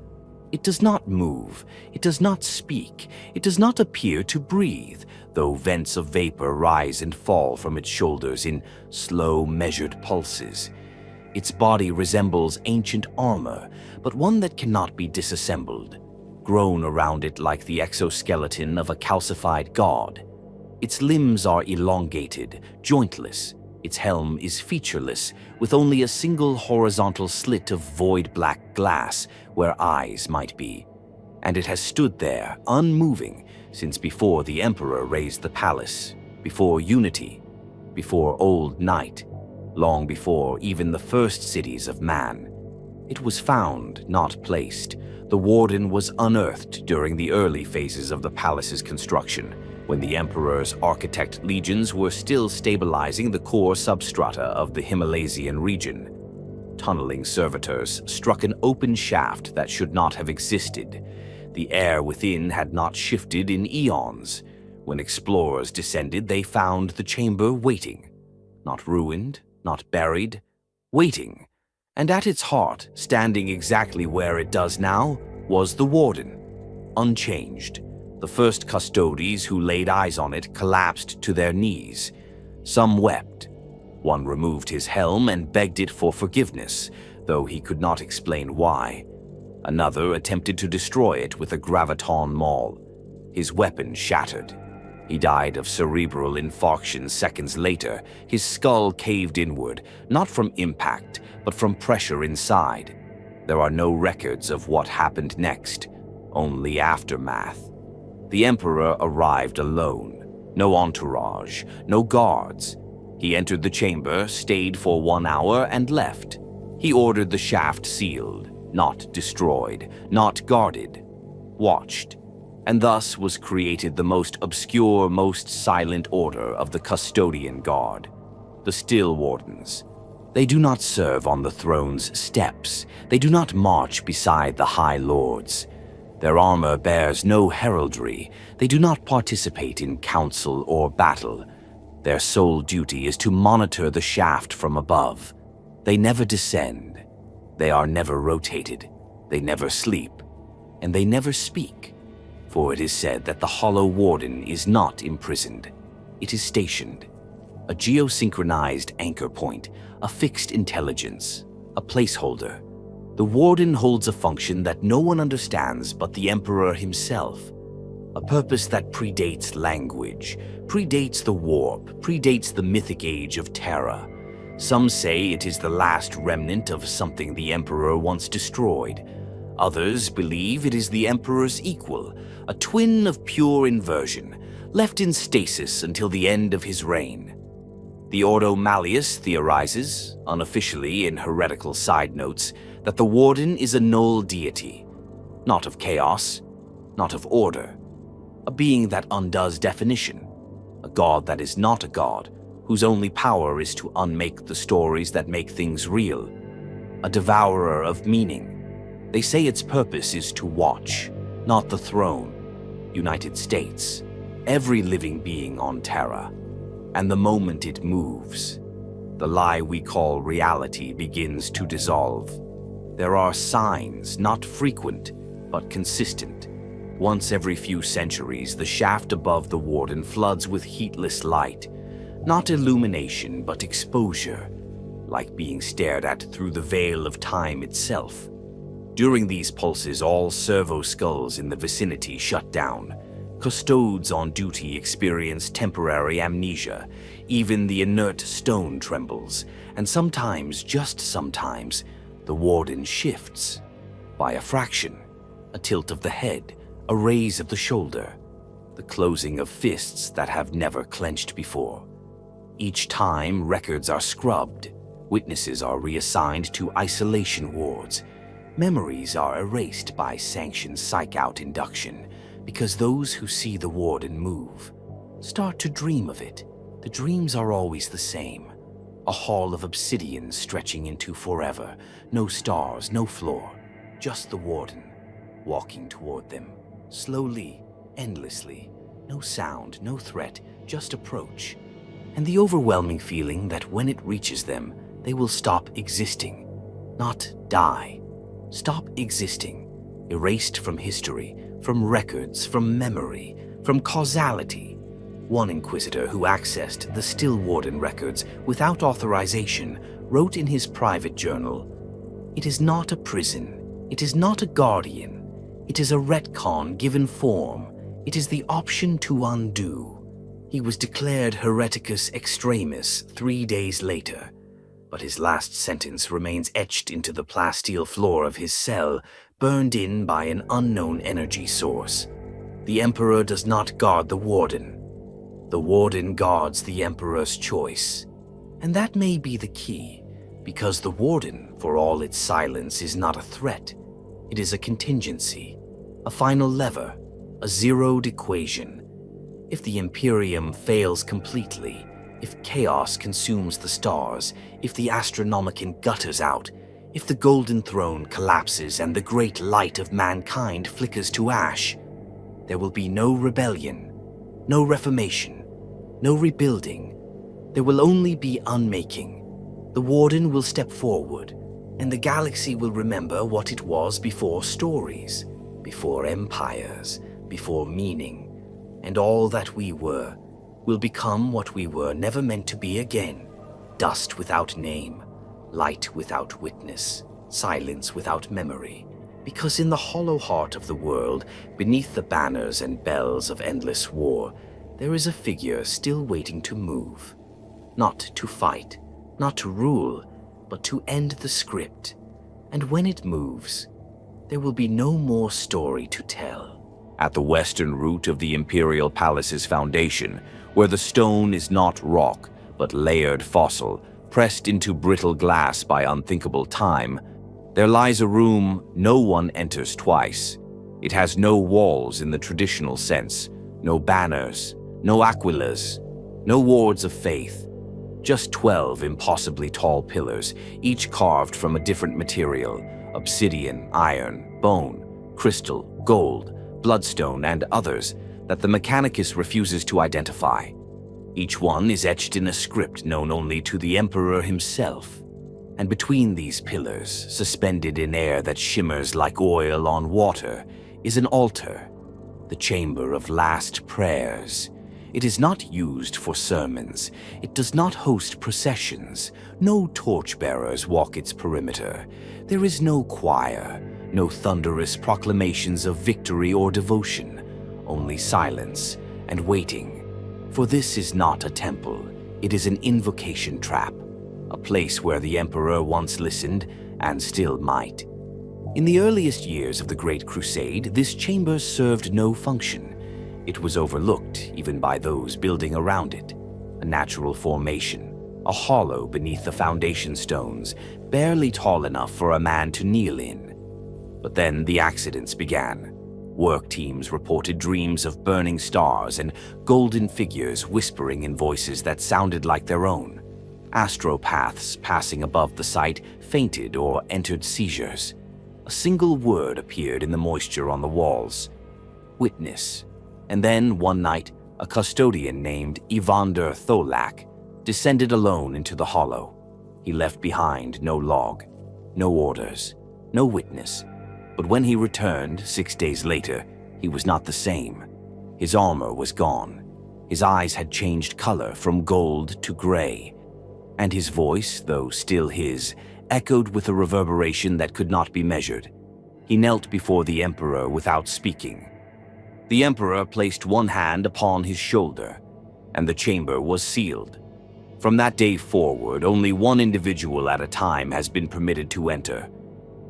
It does not move, it does not speak, it does not appear to breathe, though vents of vapor rise and fall from its shoulders in slow, measured pulses. Its body resembles ancient armor, but one that cannot be disassembled, grown around it like the exoskeleton of a calcified god. Its limbs are elongated, jointless. Its helm is featureless, with only a single horizontal slit of void black glass where eyes might be. And it has stood there, unmoving, since before the Emperor raised the palace, before Unity, before Old Night, long before even the first cities of man. It was found, not placed. The Warden was unearthed during the early phases of the palace's construction, when the Emperor's architect legions were still stabilizing the core substrata of the Himalasian region. Tunneling servitors struck an open shaft that should not have existed. The air within had not shifted in eons. When explorers descended, they found the chamber waiting. Not ruined, not buried, waiting. And at its heart, standing exactly where it does now, was the Warden, unchanged. The first custodes who laid eyes on it collapsed to their knees. Some wept. One removed his helm and begged it for forgiveness, though he could not explain why. Another attempted to destroy it with a graviton maul. His weapon shattered. He died of cerebral infarction seconds later, his skull caved inward, not from impact, but from pressure inside. There are no records of what happened next, only aftermath. The Emperor arrived alone, no entourage, no guards. He entered the chamber, stayed for 1 hour, and left. He ordered the shaft sealed, not destroyed, not guarded, watched. And thus was created the most obscure, most silent order of the Custodian Guard, the Still Wardens. They do not serve on the throne's steps. They do not march beside the High Lords. Their armor bears no heraldry. They do not participate in council or battle. Their sole duty is to monitor the shaft from above. They never descend. They are never rotated. They never sleep. And they never speak. For it is said that the Hollow Warden is not imprisoned. It is stationed. A geosynchronized anchor point, a fixed intelligence, a placeholder. The Warden holds a function that no one understands but the Emperor himself. A purpose that predates language, predates the warp, predates the mythic age of Terra. Some say it is the last remnant of something the Emperor once destroyed. Others believe it is the Emperor's equal, a twin of pure inversion, left in stasis until the end of his reign. The Ordo Malleus theorizes, unofficially in heretical side notes, that the Warden is a null deity, not of chaos, not of order, a being that undoes definition, a god that is not a god, whose only power is to unmake the stories that make things real, a devourer of meaning. They say its purpose is to watch, not the throne, United States, every living being on Terra. And the moment it moves, the lie we call reality begins to dissolve. There are signs, not frequent, but consistent. Once every few centuries, the shaft above the Warden floods with heatless light. Not illumination, but exposure, like being stared at through the veil of time itself. During these pulses, all servo skulls in the vicinity shut down. Custodes on duty experience temporary amnesia. Even the inert stone trembles. And sometimes, just sometimes, the Warden shifts. By a fraction, a tilt of the head, a raise of the shoulder, the closing of fists that have never clenched before. Each time, records are scrubbed. Witnesses are reassigned to isolation wards. Memories are erased by sanctioned psych-out induction, because those who see the Warden move start to dream of it. The dreams are always the same. A hall of obsidian stretching into forever. No stars, no floor. Just the Warden, walking toward them. Slowly, endlessly. No sound, no threat, just approach. And the overwhelming feeling that when it reaches them, they will stop existing. Not die. Stop existing, erased from history, from records, from memory, from causality. One inquisitor who accessed the Still Warden records without authorization wrote in his private journal, "It is not a prison. It is not a guardian. It is a retcon given form. It is the option to undo." He was declared hereticus extremis 3 days later. But his last sentence remains etched into the plasteel floor of his cell, burned in by an unknown energy source. The Emperor does not guard the Warden. The Warden guards the Emperor's choice. And that may be the key, because the Warden, for all its silence, is not a threat. It is a contingency, a final lever, a zeroed equation. If the Imperium fails completely, if chaos consumes the stars, if the Astronomicon gutters out, if the Golden Throne collapses and the great light of mankind flickers to ash, there will be no rebellion, no reformation, no rebuilding. There will only be unmaking. The Warden will step forward, and the galaxy will remember what it was before stories, before empires, before meaning, and all that we were will become what we were never meant to be again. Dust without name, light without witness, silence without memory. Because in the hollow heart of the world, beneath the banners and bells of endless war, there is a figure still waiting to move. Not to fight, not to rule, but to end the script. And when it moves, there will be no more story to tell. At the western root of the Imperial Palace's foundation, where the stone is not rock, but layered fossil, pressed into brittle glass by unthinkable time, there lies a room no one enters twice. It has no walls in the traditional sense, no banners, no aquilas, no wards of faith. Just 12 impossibly tall pillars, each carved from a different material: obsidian, iron, bone, crystal, gold, bloodstone, and others that the Mechanicus refuses to identify. Each one is etched in a script known only to the Emperor himself. And between these pillars, suspended in air that shimmers like oil on water, is an altar, the Chamber of Last Prayers. It is not used for sermons. It does not host processions. No torchbearers walk its perimeter. There is no choir, no thunderous proclamations of victory or devotion, only silence and waiting. For this is not a temple. It is an invocation trap, a place where the Emperor once listened and still might. In the earliest years of the Great Crusade, this chamber served no function. It was overlooked even by those building around it, a natural formation, a hollow beneath the foundation stones, barely tall enough for a man to kneel in. But then the accidents began. Work teams reported dreams of burning stars and golden figures whispering in voices that sounded like their own. Astropaths passing above the site fainted or entered seizures. A single word appeared in the moisture on the walls: witness. And then, one night, a custodian named Evander Tholak descended alone into the hollow. He left behind no log, no orders, no witness. But when he returned 6 days later, he was not the same. His armor was gone. His eyes had changed color from gold to gray. And his voice, though still his, echoed with a reverberation that could not be measured. He knelt before the Emperor without speaking. The Emperor placed one hand upon his shoulder, and the chamber was sealed. From that day forward, only one individual at a time has been permitted to enter.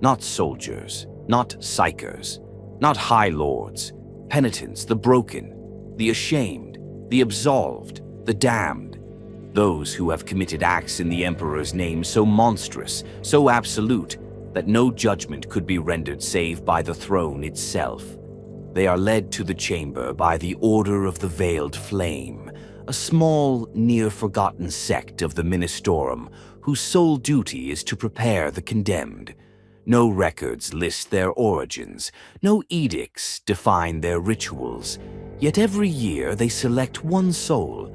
Not soldiers, not psychers, not high lords, penitents, the broken, the ashamed, the absolved, the damned. Those who have committed acts in the Emperor's name so monstrous, so absolute, that no judgment could be rendered save by the throne itself. They are led to the chamber by the Order of the Veiled Flame, a small, near-forgotten sect of the Ministorum whose sole duty is to prepare the condemned. No records list their origins, no edicts define their rituals, yet every year they select one soul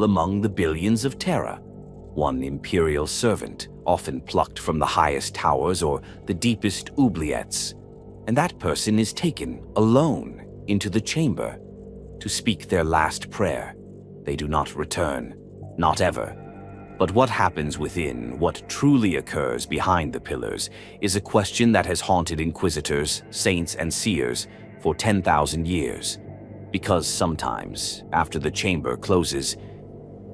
among the billions of Terra, one imperial servant, often plucked from the highest towers or the deepest oubliettes. And that person is taken alone into the chamber to speak their last prayer. They do not return, not ever. But what happens within, what truly occurs behind the pillars, is a question that has haunted inquisitors, saints, and seers for 10,000 years. Because sometimes, after the chamber closes,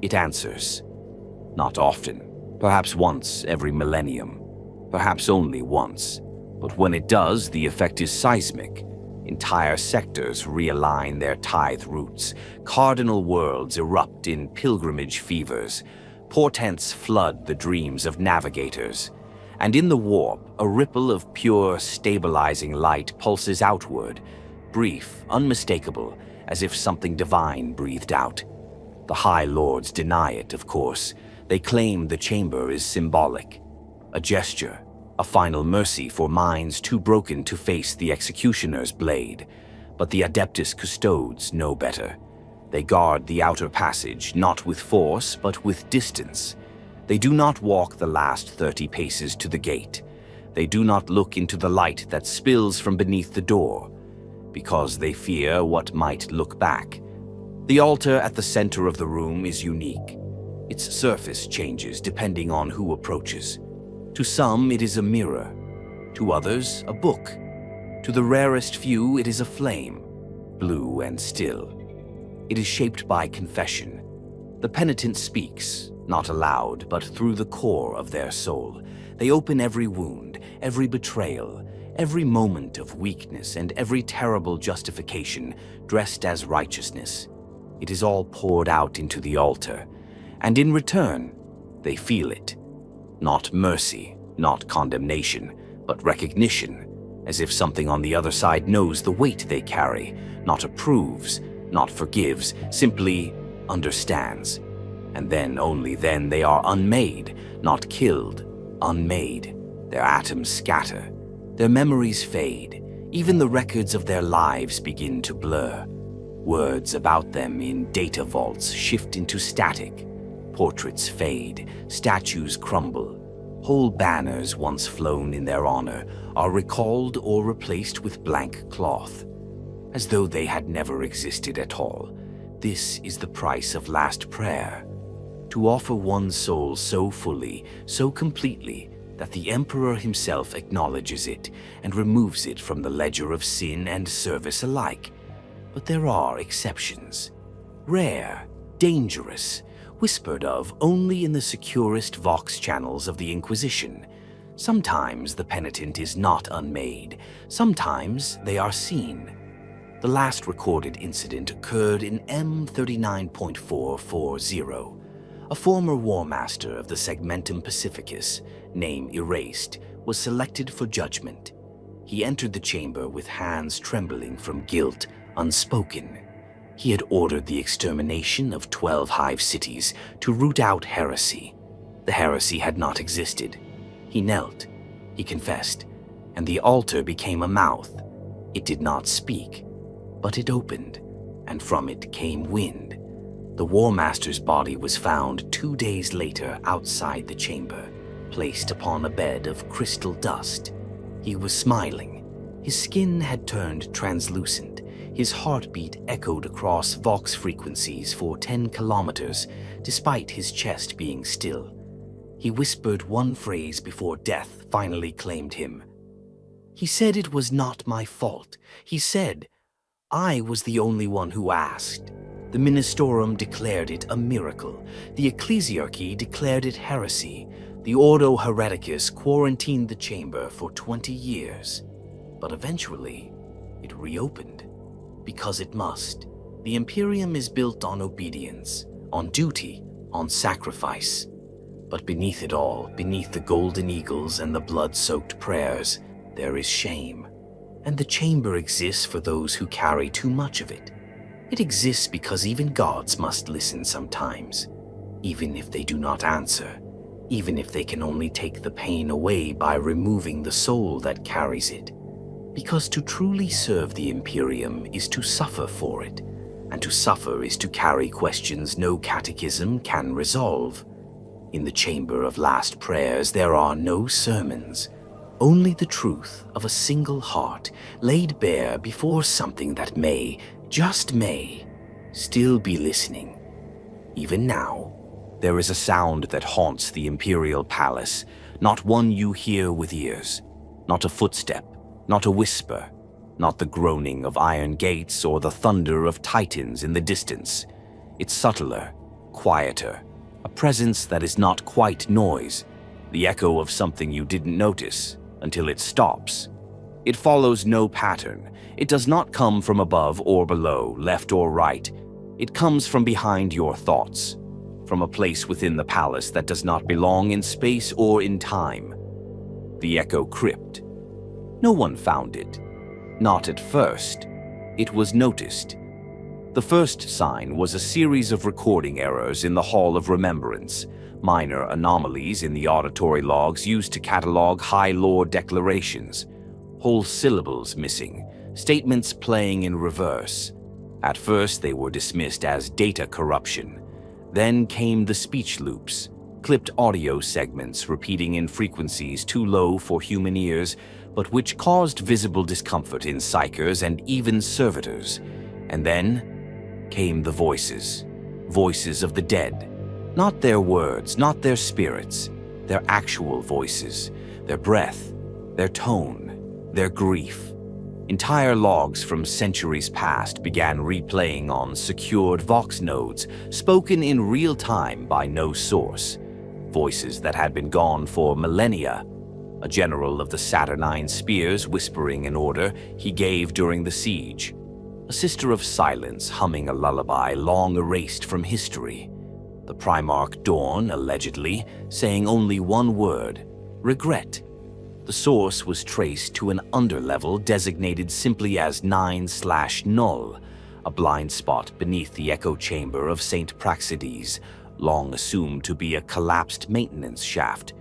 it answers. Not often, perhaps once every millennium, perhaps only once. But when it does, the effect is seismic. Entire sectors realign their tithe roots. Cardinal worlds erupt in pilgrimage fevers. Portents flood the dreams of navigators. And in the warp, a ripple of pure, stabilizing light pulses outward, brief, unmistakable, as if something divine breathed out. The High Lords deny it, of course. They claim the chamber is symbolic, a gesture, a final mercy for minds too broken to face the executioner's blade. But the adeptus custodes know better. They guard the outer passage, not with force, but with distance. They do not walk the last 30 paces to the gate. They do not look into the light that spills from beneath the door, because they fear what might look back. The altar at the center of the room is unique. Its surface changes depending on who approaches. To some, it is a mirror. To others, a book. To the rarest few, it is a flame, blue and still. It is shaped by confession. The penitent speaks, not aloud, but through the core of their soul. They open every wound, every betrayal, every moment of weakness, and every terrible justification dressed as righteousness. It is all poured out into the altar, and in return, they feel it. Not mercy, not condemnation, but recognition, as if something on the other side knows the weight they carry, not approves, not forgives, simply understands. And then, only then, they are unmade, not killed, unmade. Their atoms scatter, their memories fade, even the records of their lives begin to blur. Words about them in data vaults shift into static. Portraits fade, statues crumble. Whole banners once flown in their honor are recalled or replaced with blank cloth, as though they had never existed at all. This is the price of last prayer. To offer one's soul so fully, so completely, that the Emperor himself acknowledges it and removes it from the ledger of sin and service alike. But there are exceptions. Rare, dangerous, whispered of only in the securest vox channels of the Inquisition. Sometimes the penitent is not unmade. Sometimes they are seen. The last recorded incident occurred in M39.440. A former war master of the Segmentum Pacificus, name erased, was selected for judgment. He entered the chamber with hands trembling from guilt, unspoken. He had ordered the extermination of 12 hive cities to root out heresy. The heresy had not existed. He knelt, he confessed, and the altar became a mouth. It did not speak, but it opened, and from it came wind. The War Master's body was found 2 days later outside the chamber, placed upon a bed of crystal dust. He was smiling. His skin had turned translucent. His heartbeat echoed across Vox frequencies for 10 kilometers, despite his chest being still. He whispered one phrase before death finally claimed him. He said it was not my fault. He said, I was the only one who asked. The Ministorum declared it a miracle. The Ecclesiarchy declared it heresy. The Ordo Hereticus quarantined the chamber for 20 years. But eventually, it reopened. Because it must. The Imperium is built on obedience, on duty, on sacrifice. But beneath it all, beneath the golden eagles and the blood-soaked prayers, there is shame. And the chamber exists for those who carry too much of it. It exists because even gods must listen sometimes, even if they do not answer, even if they can only take the pain away by removing the soul that carries it. Because to truly serve the Imperium is to suffer for it, and to suffer is to carry questions no catechism can resolve. In the chamber of last prayers there are no sermons, only the truth of a single heart laid bare before something that may, just may, still be listening. Even now, there is a sound that haunts the Imperial Palace, not one you hear with ears, not a footstep, not a whisper, not the groaning of iron gates or the thunder of titans in the distance. It's subtler, quieter, a presence that is not quite noise, the echo of something you didn't notice until it stops. It follows no pattern. It does not come from above or below, left or right. It comes from behind your thoughts, from a place within the palace that does not belong in space or in time. The Echo Crypt. No one found it. Not at first. It was noticed. The first sign was a series of recording errors in the Hall of Remembrance, minor anomalies in the auditory logs used to catalog high lore declarations, whole syllables missing, statements playing in reverse. At first they were dismissed as data corruption. Then came the speech loops, clipped audio segments repeating in frequencies too low for human ears, but which caused visible discomfort in psychers and even servitors. And then came the voices, voices of the dead. Not their words, not their spirits, their actual voices, their breath, their tone, their grief. Entire logs from centuries past began replaying on secured Vox nodes, spoken in real time by no source. Voices that had been gone for millennia. A general of the Saturnine Spears whispering an order he gave during the siege. A sister of silence humming a lullaby long erased from history. The Primarch Dorn, allegedly, saying only one word: regret. The source was traced to an underlevel designated simply as 9/null, a blind spot beneath the echo chamber of St. Praxedes, long assumed to be a collapsed maintenance shaft.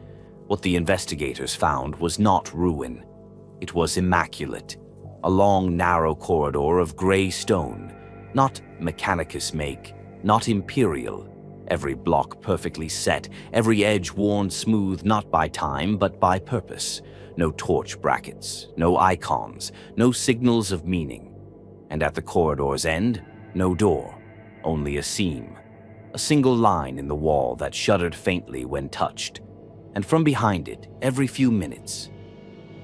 What the investigators found was not ruin. It was immaculate. A long, narrow corridor of gray stone, not Mechanicus make, not Imperial. Every block perfectly set, every edge worn smooth not by time but by purpose. No torch brackets, no icons, no signals of meaning. And at the corridor's end, no door, only a seam. A single line in the wall that shuddered faintly when touched. And from behind it, every few minutes,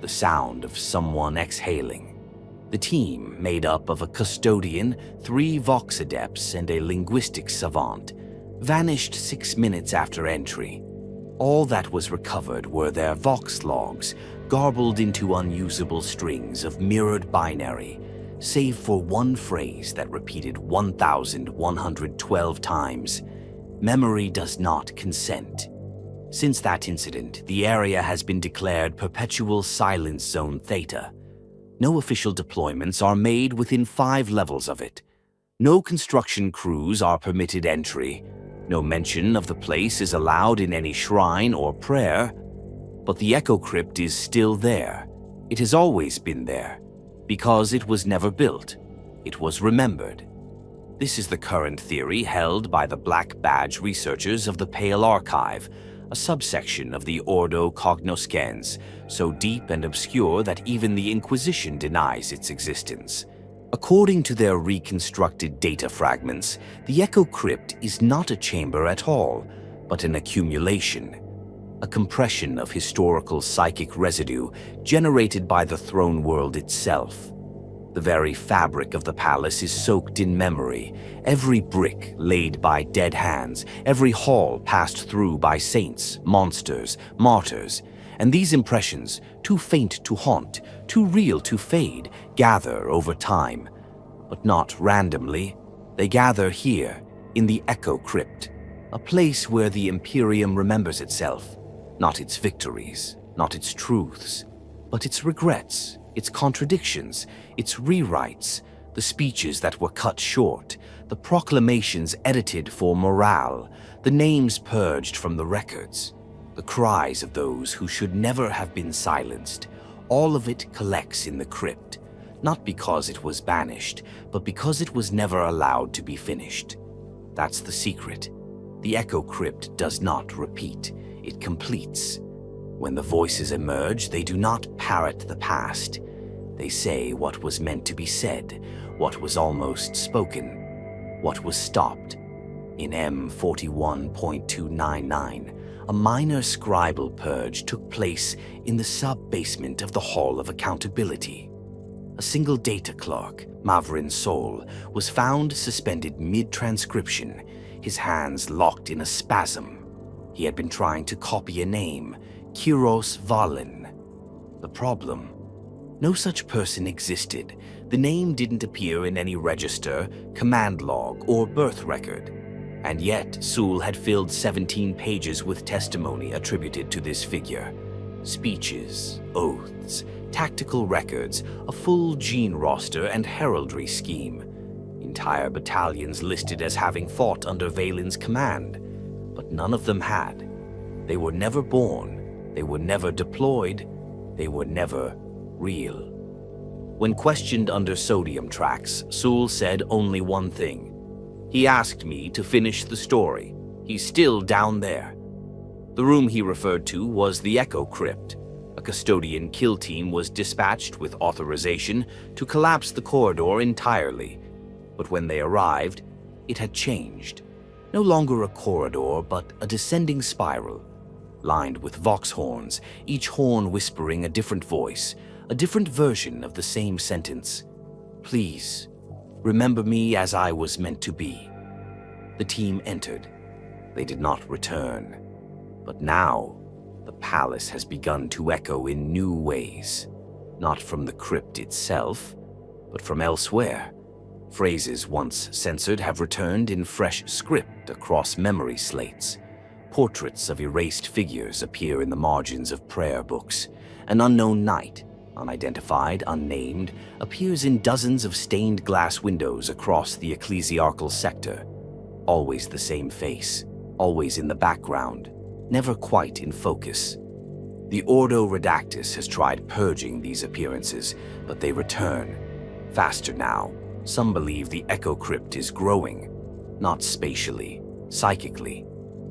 the sound of someone exhaling. The team, made up of a custodian, 3 Vox adepts, and a linguistics savant, vanished 6 minutes after entry. All that was recovered were their Vox logs, garbled into unusable strings of mirrored binary, save for one phrase that repeated 1,112 times. Memory does not consent. Since that incident, the area has been declared Perpetual Silence Zone Theta. No official deployments are made within 5 levels of it. No construction crews are permitted entry. No mention of the place is allowed in any shrine or prayer. But the Echo Crypt is still there. It has always been there. Because it was never built. It was remembered. This is the current theory held by the Black Badge researchers of the Pale Archive, a subsection of the Ordo Cognoscens, so deep and obscure that even the Inquisition denies its existence. According to their reconstructed data fragments, the Echo Crypt is not a chamber at all, but an accumulation, a compression of historical psychic residue generated by the throne world itself. The very fabric of the palace is soaked in memory, every brick laid by dead hands, every hall passed through by saints, monsters, martyrs, and these impressions, too faint to haunt, too real to fade, gather over time. But not randomly. They gather here, in the Echo Crypt, a place where the Imperium remembers itself, not its victories, not its truths, but its regrets, its contradictions, its rewrites, the speeches that were cut short, the proclamations edited for morale, the names purged from the records, the cries of those who should never have been silenced. All of it collects in the crypt, not because it was banished, but because it was never allowed to be finished. That's the secret. The Echo Crypt does not repeat, it completes. When the voices emerge, they do not parrot the past. They say what was meant to be said, what was almost spoken, what was stopped. In M41.299, a minor scribal purge took place in the sub-basement of the Hall of Accountability. A single data clerk, Mavrin Sol, was found suspended mid-transcription, his hands locked in a spasm. He had been trying to copy a name, Kyros Valen. The problem? No such person existed. The name didn't appear in any register, command log, or birth record. And yet, Sul had filled 17 pages with testimony attributed to this figure. Speeches, oaths, tactical records, a full gene roster and heraldry scheme. Entire battalions listed as having fought under Valen's command. But none of them had. They were never born. They were never deployed. They were never real. When questioned under sodium tracks, Sul said only one thing. He asked me to finish the story. He's still down there. The room he referred to was the Echo Crypt. A custodian kill team was dispatched with authorization to collapse the corridor entirely. But when they arrived, it had changed. No longer a corridor, but a descending spiral, lined with vox horns, each horn whispering a different voice, a different version of the same sentence. Please, remember me as I was meant to be. The team entered. They did not return. But now, the palace has begun to echo in new ways. Not from the crypt itself, but from elsewhere. Phrases once censored have returned in fresh script across memory slates. Portraits of erased figures appear in the margins of prayer books. An unknown knight, unidentified, unnamed, appears in dozens of stained glass windows across the ecclesiarchal sector. Always the same face, always in the background, never quite in focus. The Ordo Redactus has tried purging these appearances, but they return. Faster now. Some believe the Echo Crypt is growing, not spatially, psychically.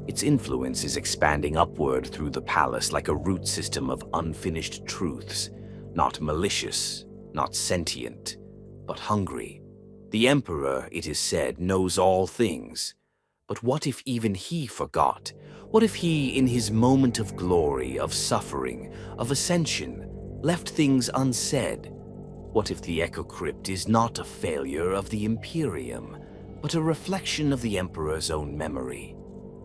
Its influence is expanding upward through the palace like a root system of unfinished truths, not malicious, not sentient, but hungry. The Emperor, it is said, knows all things. But what if even he forgot? What if he, in his moment of glory, of suffering, of ascension, left things unsaid? What if the Echo Crypt is not a failure of the Imperium, but a reflection of the Emperor's own memory?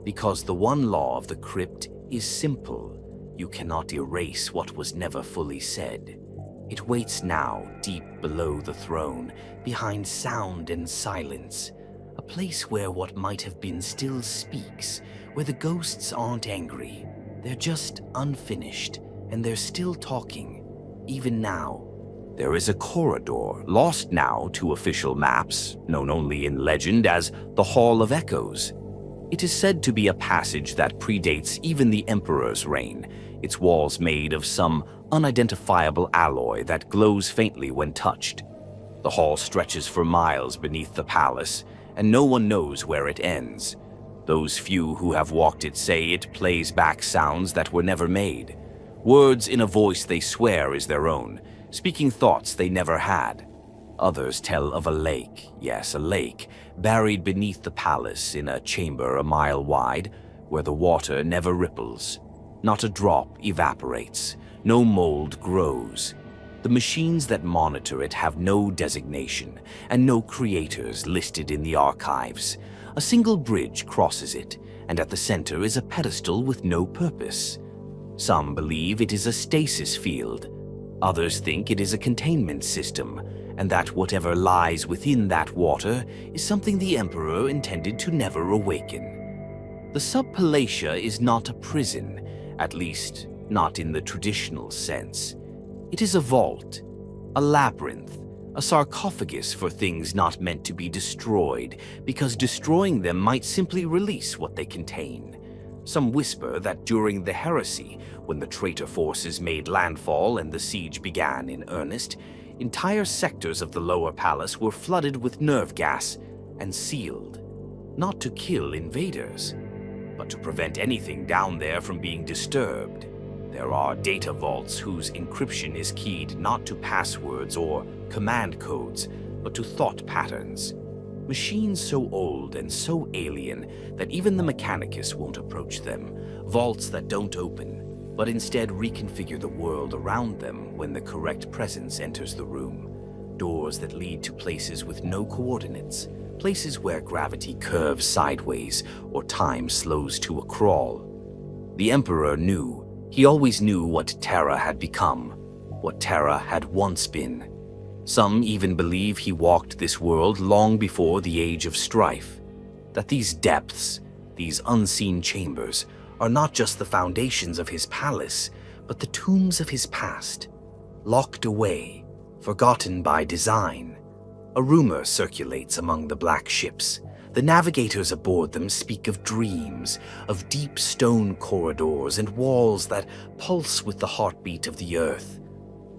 Because the one law of the crypt is simple. You cannot erase what was never fully said. It waits now, deep below the throne, behind sound and silence. A place where what might have been still speaks, where the ghosts aren't angry. They're just unfinished, and they're still talking, even now. There is a corridor, lost now to official maps, known only in legend as the Hall of Echoes. It is said to be a passage that predates even the Emperor's reign, its walls made of some unidentifiable alloy that glows faintly when touched. The hall stretches for miles beneath the palace, and no one knows where it ends. Those few who have walked it say it plays back sounds that were never made, words in a voice they swear is their own, speaking thoughts they never had. Others tell of a lake, yes, a lake, buried beneath the palace in a chamber a mile wide, where the water never ripples. Not a drop evaporates, no mold grows. The machines that monitor it have no designation, and no creators listed in the archives. A single bridge crosses it, and at the center is a pedestal with no purpose. Some believe it is a stasis field. Others think it is a containment system, and that whatever lies within that water is something the Emperor intended to never awaken. The Subpalatia is not a prison, at least not in the traditional sense. It is a vault, a labyrinth, a sarcophagus for things not meant to be destroyed, because destroying them might simply release what they contain. Some whisper that during the heresy, when the traitor forces made landfall and the siege began in earnest, entire sectors of the lower palace were flooded with nerve gas and sealed, not to kill invaders, but to prevent anything down there from being disturbed. There are data vaults whose encryption is keyed not to passwords or command codes, but to thought patterns. Machines so old and so alien that even the Mechanicus won't approach them. Vaults that don't open, but instead reconfigure the world around them when the correct presence enters the room. Doors that lead to places with no coordinates, places where gravity curves sideways or time slows to a crawl. The Emperor knew. He always knew what Terra had become, what Terra had once been. Some even believe he walked this world long before the age of strife, that these depths, these unseen chambers, are not just the foundations of his palace, but the tombs of his past, locked away, forgotten by design. A rumor circulates among the black ships. The navigators aboard them speak of dreams, of deep stone corridors and walls that pulse with the heartbeat of the earth,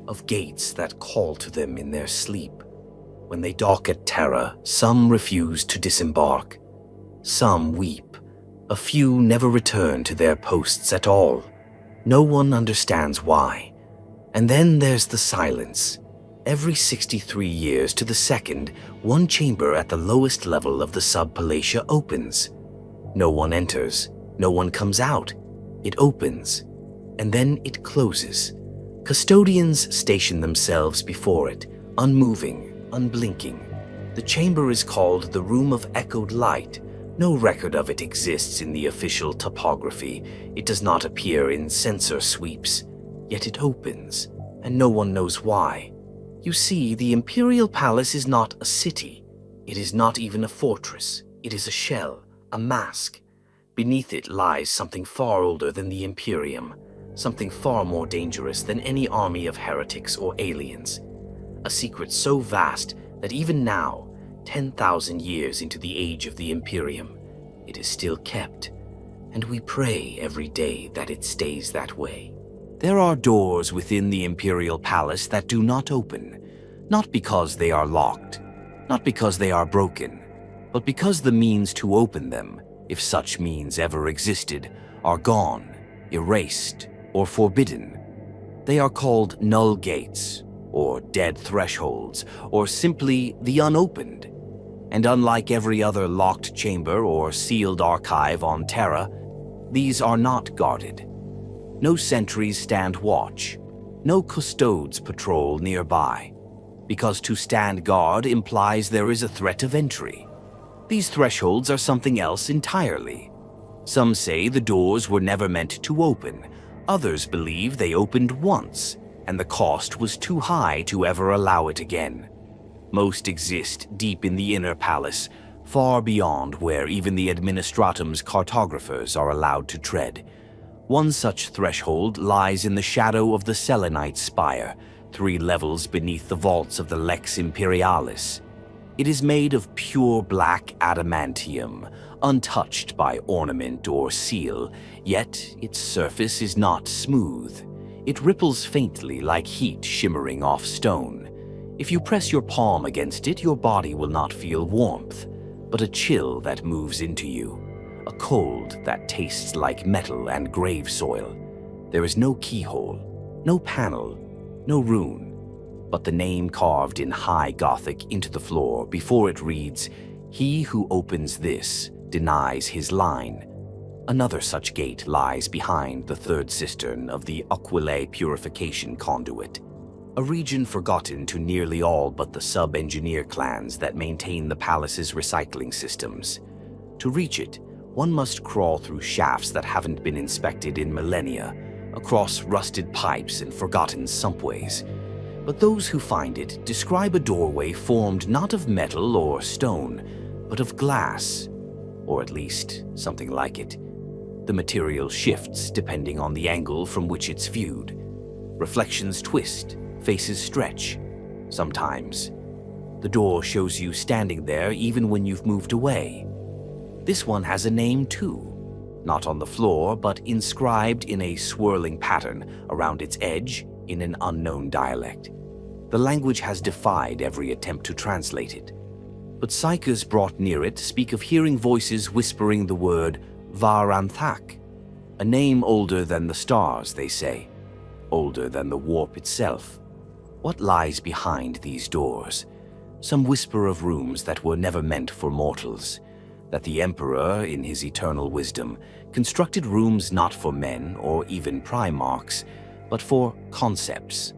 of gates that call to them in their sleep. When they dock at Terra, some refuse to disembark. Some weep. A few never return to their posts at all. No one understands why. And then there's the silence. Every 63 years to the second, one chamber at the lowest level of the Subpalatia opens. No one enters. No one comes out. It opens. And then it closes. Custodians station themselves before it, unmoving, unblinking. The chamber is called the Room of Echoed Light. No record of it exists in the official topography. It does not appear in sensor sweeps. Yet it opens, and no one knows why. You see, the Imperial Palace is not a city. It is not even a fortress. It is a shell, a mask. Beneath it lies something far older than the Imperium, something far more dangerous than any army of heretics or aliens. A secret so vast that even now, 10,000 years into the age of the Imperium, it is still kept, and we pray every day that it stays that way. There are doors within the Imperial Palace that do not open, not because they are locked, not because they are broken, but because the means to open them, if such means ever existed, are gone, erased, or forbidden. They are called null gates, or dead thresholds, or simply the unopened. And unlike every other locked chamber or sealed archive on Terra, these are not guarded. No sentries stand watch. No custodes patrol nearby, because to stand guard implies there is a threat of entry. These thresholds are something else entirely. Some say the doors were never meant to open. Others believe they opened once, and the cost was too high to ever allow it again. Most exist deep in the inner palace, far beyond where even the Administratum's cartographers are allowed to tread. One such threshold lies in the shadow of the Selenite Spire, 3 levels beneath the vaults of the Lex Imperialis. It is made of pure black adamantium, untouched by ornament or seal, yet its surface is not smooth. It ripples faintly like heat shimmering off stone. If you press your palm against it, your body will not feel warmth, but a chill that moves into you, a cold that tastes like metal and grave soil. There is no keyhole, no panel, no rune, but the name carved in high Gothic into the floor before it reads, "He who opens this denies his line." Another such gate lies behind the 3rd cistern of the Aquila purification conduit, a region forgotten to nearly all but the sub-engineer clans that maintain the palace's recycling systems. To reach it, one must crawl through shafts that haven't been inspected in millennia, across rusted pipes and forgotten sumpways. But those who find it describe a doorway formed not of metal or stone, but of glass, or at least something like it. The material shifts depending on the angle from which it's viewed. Reflections twist, faces stretch. Sometimes, the door shows you standing there even when you've moved away. This one has a name too, not on the floor, but inscribed in a swirling pattern around its edge in an unknown dialect. The language has defied every attempt to translate it. But psychers brought near it speak of hearing voices whispering the word Varanthak, a name older than the stars, they say, older than the warp itself. What lies behind these doors? Some whisper of rooms that were never meant for mortals, that the Emperor, in his eternal wisdom, constructed rooms not for men or even primarchs, but for concepts.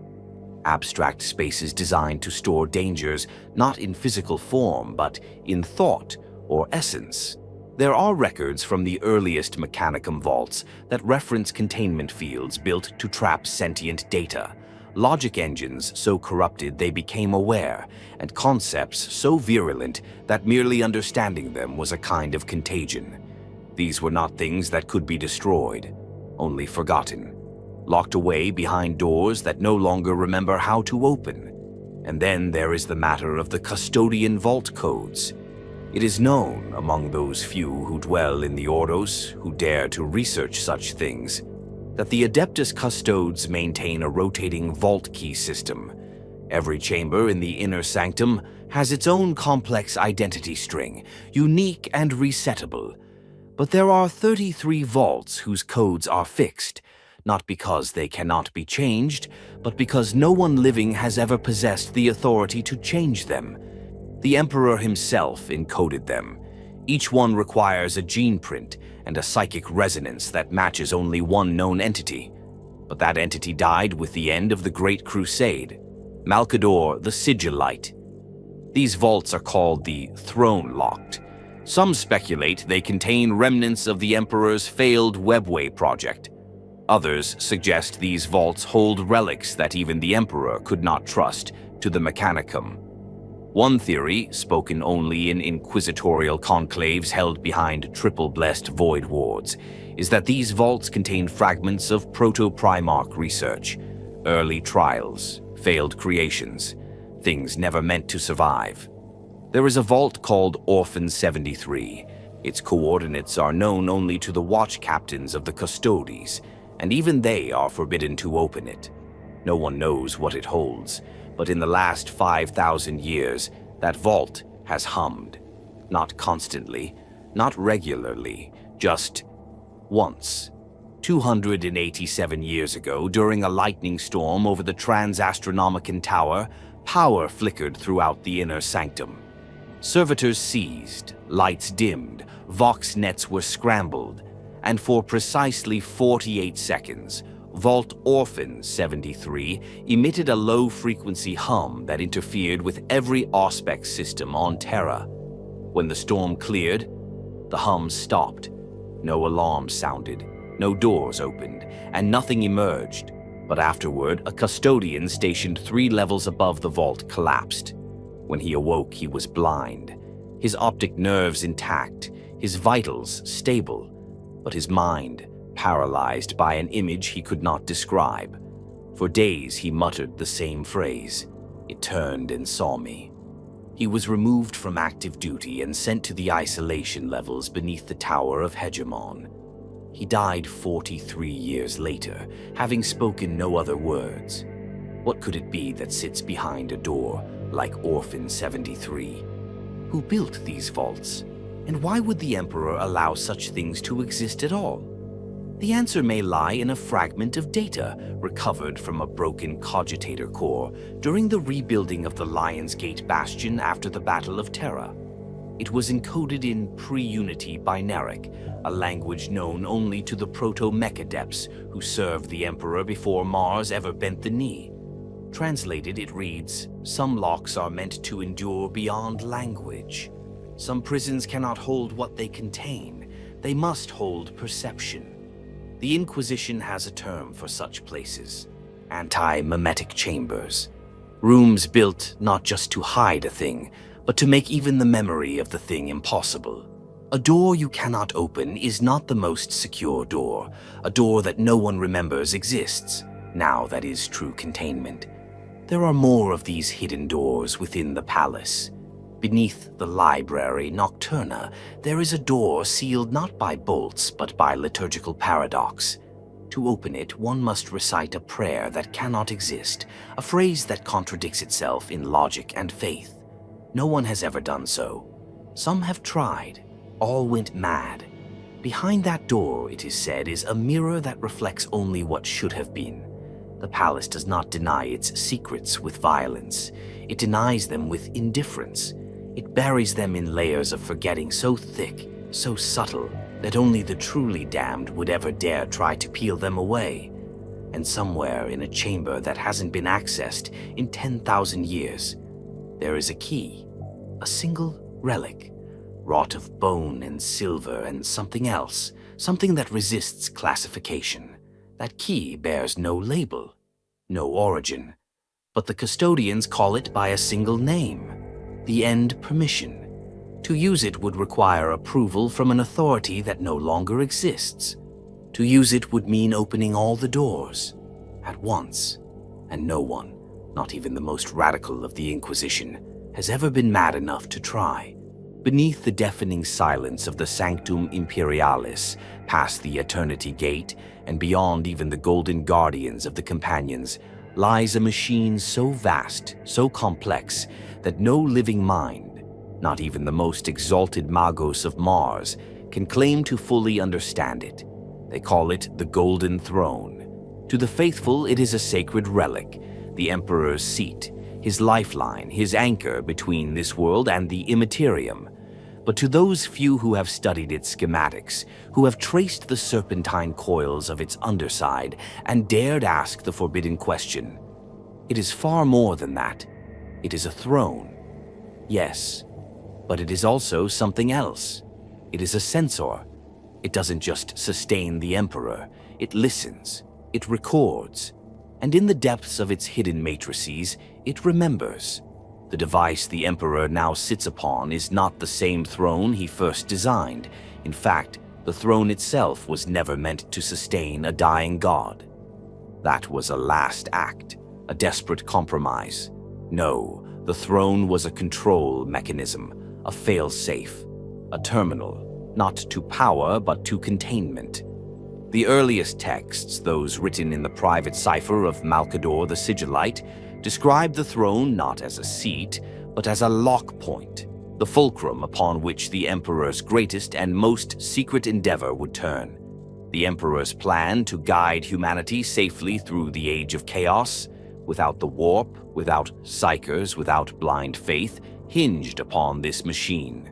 Abstract spaces designed to store dangers not in physical form, but in thought or essence. There are records from the earliest Mechanicum vaults that reference containment fields built to trap sentient data, logic engines so corrupted they became aware, and concepts so virulent that merely understanding them was a kind of contagion. These were not things that could be destroyed, only forgotten, locked away behind doors that no longer remember how to open. And then there is the matter of the custodian vault codes. It is known among those few who dwell in the Ordos, who dare to research such things, that the adeptus custodes maintain a rotating vault key system. Every chamber in the inner sanctum has its own complex identity string, unique and resettable. But there are 33 vaults whose codes are fixed, not because they cannot be changed, but because no one living has ever possessed the authority to change them. The Emperor himself encoded them. Each one requires a gene print and a psychic resonance that matches only one known entity. But that entity died with the end of the Great Crusade. Malcador, the Sigillite. These vaults are called the Throne-Locked. Some speculate they contain remnants of the Emperor's failed webway project. Others suggest these vaults hold relics that even the Emperor could not trust to the Mechanicum. One theory, spoken only in inquisitorial conclaves held behind triple-blessed void wards, is that these vaults contain fragments of proto-Primarch research, early trials, failed creations, things never meant to survive. There is a vault called Orphan 73. Its coordinates are known only to the watch captains of the custodes, and even they are forbidden to open it. No one knows what it holds, but in the last 5,000 years, that vault has hummed. Not constantly, not regularly, just once. 287 years ago, during a lightning storm over the Transastronomican Tower, power flickered throughout the inner sanctum. Servitors seized, lights dimmed, vox nets were scrambled, and for precisely 48 seconds, Vault Orphan 73 emitted a low-frequency hum that interfered with every Auspex system on Terra. When the storm cleared, the hum stopped. No alarms sounded, no doors opened, and nothing emerged. But afterward, a custodian stationed 3 levels above the vault collapsed. When he awoke, he was blind, his optic nerves intact, his vitals stable, but his mind paralyzed by an image he could not describe. For days he muttered the same phrase, "It turned and saw me." He was removed from active duty and sent to the isolation levels beneath the Tower of Hegemon. He died 43 years later, having spoken no other words. What could it be that sits behind a door like Orphan 73? Who built these vaults? And why would the Emperor allow such things to exist at all? The answer may lie in a fragment of data recovered from a broken cogitator core during the rebuilding of the Lion's Gate Bastion after the Battle of Terra. It was encoded in pre-Unity binaric, a language known only to the proto-mech adepts who served the Emperor before Mars ever bent the knee. Translated, it reads, "Some locks are meant to endure beyond language. Some prisons cannot hold what they contain. They must hold perception." The Inquisition has a term for such places: anti-memetic chambers. Rooms built not just to hide a thing, but to make even the memory of the thing impossible. A door you cannot open is not the most secure door, a door that no one remembers exists. Now that is true containment. There are more of these hidden doors within the palace. Beneath the library Nocturna, there is a door sealed not by bolts, but by liturgical paradox. To open it, one must recite a prayer that cannot exist, a phrase that contradicts itself in logic and faith. No one has ever done so. Some have tried. All went mad. Behind that door, it is said, is a mirror that reflects only what should have been. The palace does not deny its secrets with violence. It denies them with indifference. It buries them in layers of forgetting so thick, so subtle, that only the truly damned would ever dare try to peel them away. And somewhere in a chamber that hasn't been accessed in 10,000 years, there is a key, a single relic, wrought of bone and silver and something else, something that resists classification. That key bears no label, no origin, but the custodians call it by a single name: the End Permission. To use it would require approval from an authority that no longer exists. To use it would mean opening all the doors at once, and no one, not even the most radical of the Inquisition, has ever been mad enough to try. Beneath the deafening silence of the Sanctum Imperialis, past the Eternity Gate, and beyond even the golden guardians of the Companions, lies a machine so vast, so complex, that no living mind, not even the most exalted magos of Mars, can claim to fully understand it. They call it the Golden Throne. To the faithful, it is a sacred relic, the Emperor's seat, his lifeline, his anchor between this world and the Immaterium. But to those few who have studied its schematics, who have traced the serpentine coils of its underside and dared ask the forbidden question, it is far more than that. It is a throne. Yes, but it is also something else. It is a censor. It doesn't just sustain the emperor. It listens. It records. And in the depths of its hidden matrices, it remembers. The device the emperor now sits upon is not the same throne he first designed. In fact, the throne itself was never meant to sustain a dying god. That was a last act, a desperate compromise. No, the throne was a control mechanism, a fail-safe, a terminal, not to power but to containment. The earliest texts, those written in the private cipher of Malcador the Sigillite, describe the throne not as a seat, but as a lock point, the fulcrum upon which the emperor's greatest and most secret endeavor would turn. The emperor's plan to guide humanity safely through the age of chaos, without the warp, without psychers, without blind faith, hinged upon this machine.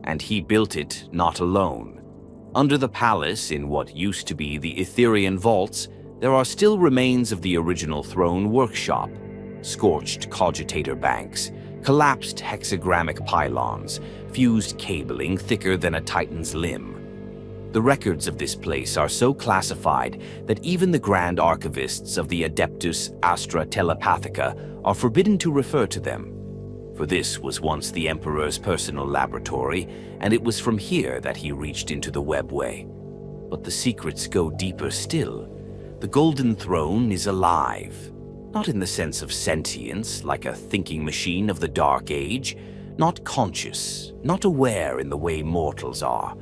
And he built it not alone. Under the palace, in what used to be the Etherean vaults, there are still remains of the original throne workshop. Scorched cogitator banks, collapsed hexagrammic pylons, fused cabling thicker than a titan's limb. The records of this place are so classified that even the grand archivists of the adeptus astra telepathica are forbidden to refer to them. For this was once the emperor's personal laboratory, and it was from here that he reached into the webway. But the secrets go deeper still. The Golden Throne is alive. Not in the sense of sentience, like a thinking machine of the Dark Age, not conscious, not aware in the way mortals are,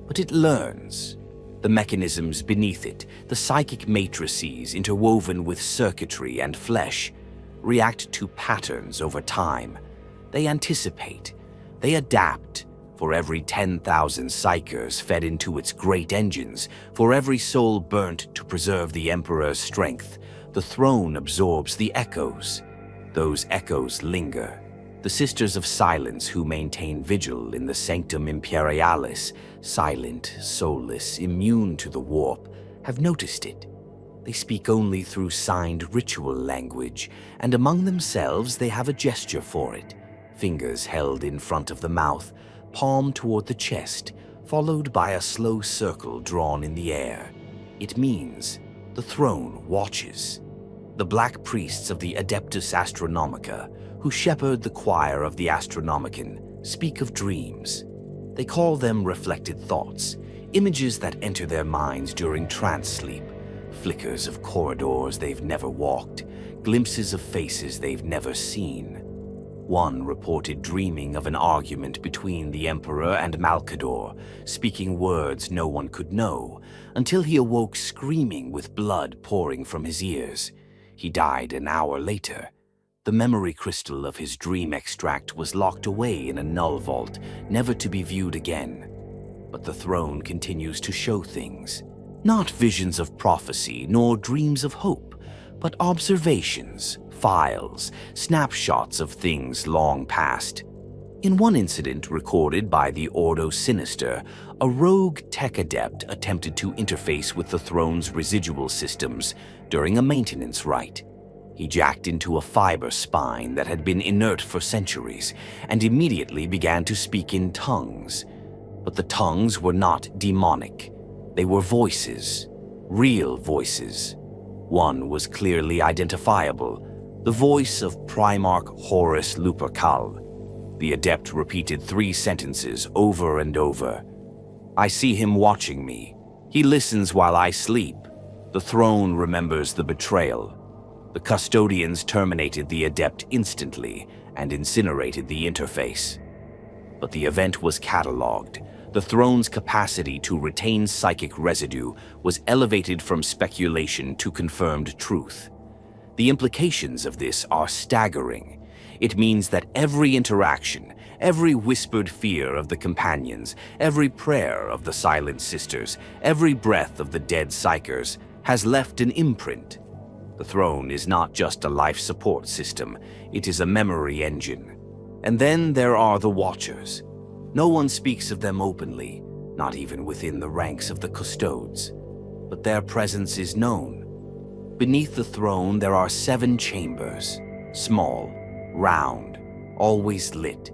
but it learns. The mechanisms beneath it, the psychic matrices interwoven with circuitry and flesh, react to patterns over time. They anticipate, they adapt. For every 10,000 psychers fed into its great engines, for every soul burnt to preserve the Emperor's strength, the throne absorbs the echoes. Those echoes linger. The Sisters of Silence who maintain vigil in the Sanctum Imperialis, silent, soulless, immune to the warp, have noticed it. They speak only through signed ritual language, and among themselves they have a gesture for it. Fingers held in front of the mouth, palm toward the chest, followed by a slow circle drawn in the air. It means the throne watches. The black priests of the Adeptus Astronomica, who shepherd the choir of the Astronomicon, speak of dreams. They call them reflected thoughts, images that enter their minds during trance sleep, flickers of corridors they've never walked, glimpses of faces they've never seen. One reported dreaming of an argument between the Emperor and Malcador, speaking words no one could know, until he awoke screaming with blood pouring from his ears. He died an hour later. The memory crystal of his dream extract was locked away in a null vault, never to be viewed again. But the throne continues to show things. Not visions of prophecy, nor dreams of hope, but observations, files, snapshots of things long past. In one incident recorded by the Ordo Sinister, a rogue tech adept attempted to interface with the throne's residual systems during a maintenance rite. He jacked into a fiber spine that had been inert for centuries and immediately began to speak in tongues. But the tongues were not demonic. They were voices, real voices. One was clearly identifiable, the voice of Primarch Horus Lupercal. The adept repeated 3 sentences over and over. I see him watching me. He listens while I sleep. The throne remembers the betrayal. The custodians terminated the adept instantly and incinerated the interface. But the event was catalogued. The throne's capacity to retain psychic residue was elevated from speculation to confirmed truth. The implications of this are staggering. It means that every interaction, every whispered fear of the companions, every prayer of the silent sisters, every breath of the dead psychers has left an imprint. The throne is not just a life support system, it is a memory engine. And then there are the Watchers. No one speaks of them openly, not even within the ranks of the custodes, but their presence is known. Beneath the throne there are 7 chambers, small, round, always lit.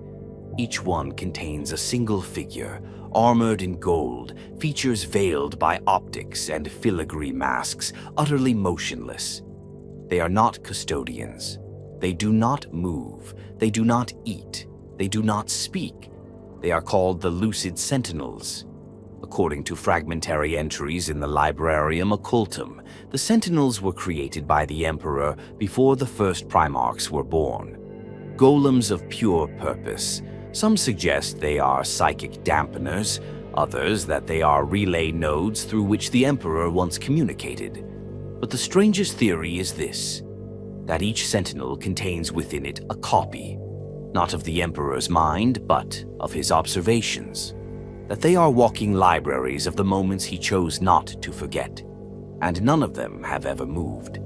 Each one contains a single figure, armored in gold, features veiled by optics and filigree masks, utterly motionless. They are not custodians. They do not move. They do not eat. They do not speak. They are called the Lucid Sentinels. According to fragmentary entries in the Librarium Occultum, the Sentinels were created by the Emperor before the first Primarchs were born. Golems of pure purpose. Some suggest they are psychic dampeners, others that they are relay nodes through which the Emperor once communicated. But the strangest theory is this, that each Sentinel contains within it a copy, not of the Emperor's mind, but of his observations. That they are walking libraries of the moments he chose not to forget, and none of them have ever moved.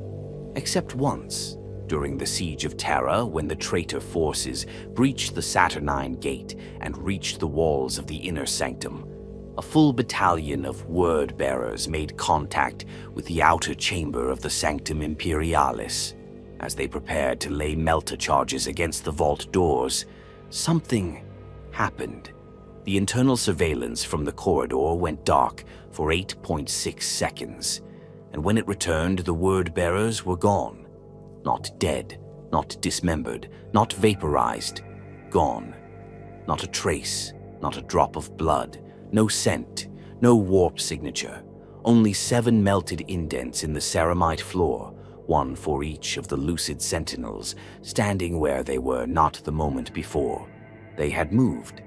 Except once, during the siege of Terra, when the traitor forces breached the Saturnine Gate and reached the walls of the inner sanctum. A full battalion of word-bearers made contact with the outer chamber of the Sanctum Imperialis. As they prepared to lay melter charges against the vault doors, something happened. The internal surveillance from the corridor went dark for 8.6 seconds, and when it returned, the word-bearers were gone. Not dead, not dismembered, not vaporized. Gone. Not a trace, not a drop of blood, no scent, no warp signature. Only 7 melted indents in the ceramite floor, one for each of the lucid sentinels, standing where they were not the moment before. They had moved,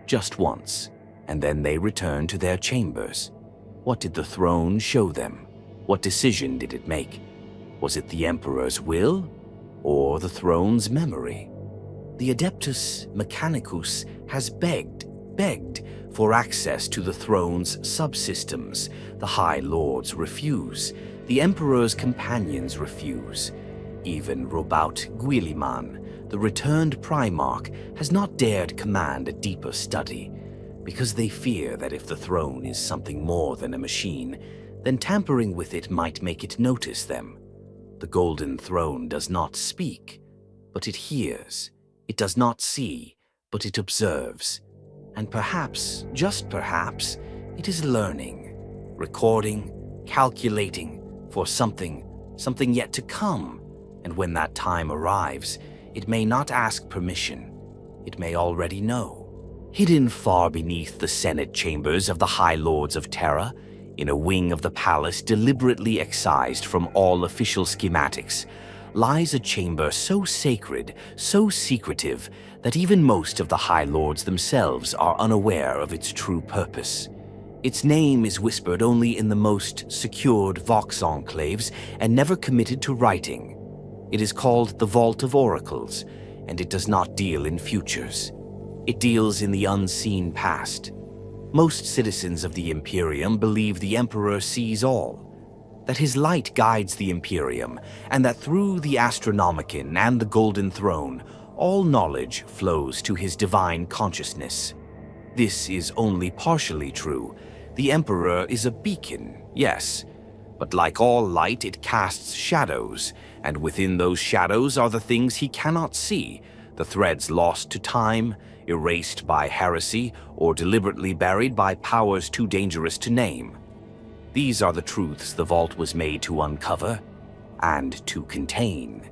just once, and then they returned to their chambers. What did the throne show them? What decision did it make? Was it the Emperor's will, or the throne's memory? The adeptus mechanicus has begged for access to the throne's subsystems. The High Lords refuse. The Emperor's companions refuse. Even Robout Guilliman, the returned Primarch, has not dared command a deeper study, because they fear that if the throne is something more than a machine, then tampering with it might make it notice them. The Golden Throne does not speak, but it hears. It does not see, but it observes. And perhaps, just perhaps, it is learning, recording, calculating for something yet to come. And when that time arrives, it may not ask permission. It may already know. Hidden far beneath the Senate chambers of the High Lords of Terra, in a wing of the palace deliberately excised from all official schematics, lies a chamber so sacred, so secretive, that even most of the High Lords themselves are unaware of its true purpose. Its name is whispered only in the most secured Vox enclaves and never committed to writing. It is called the Vault of Oracles, and it does not deal in futures. It deals in the unseen past. Most citizens of the Imperium believe the Emperor sees all, that his light guides the Imperium, and that through the Astronomicon and the Golden Throne, all knowledge flows to his divine consciousness. This is only partially true. The Emperor is a beacon, yes, but like all light, it casts shadows, and within those shadows are the things he cannot see, the threads lost to time, erased by heresy, or deliberately buried by powers too dangerous to name. These are the truths the vault was made to uncover and to contain.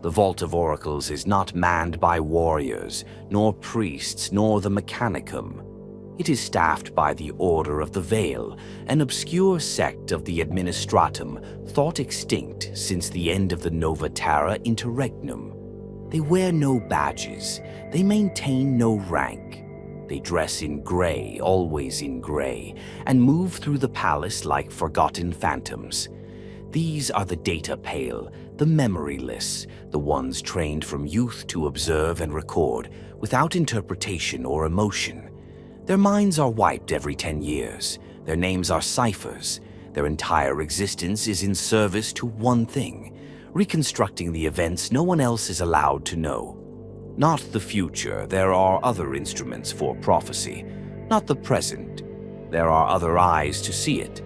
The Vault of Oracles is not manned by warriors, nor priests, nor the Mechanicum. It is staffed by the Order of the Veil, an obscure sect of the Administratum thought extinct since the end of the Nova Terra Interregnum. They wear no badges. They maintain no rank. They dress in gray, always in gray, and move through the palace like forgotten phantoms. These are the data pale, the memoryless, the ones trained from youth to observe and record, without interpretation or emotion. Their minds are wiped every 10 years. Their names are ciphers. Their entire existence is in service to one thing, reconstructing the events no one else is allowed to know. Not the future, there are other instruments for prophecy. Not the present, there are other eyes to see it.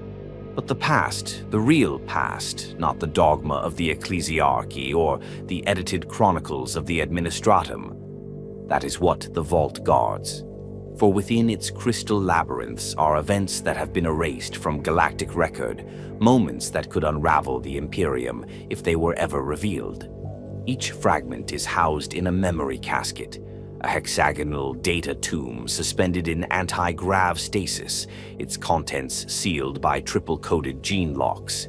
But the past, the real past, not the dogma of the ecclesiarchy or the edited chronicles of the administratum. That is what the vault guards. For within its crystal labyrinths are events that have been erased from galactic record, moments that could unravel the Imperium if they were ever revealed. Each fragment is housed in a memory casket, a hexagonal data tomb suspended in anti-grav stasis, its contents sealed by triple-coded gene locks.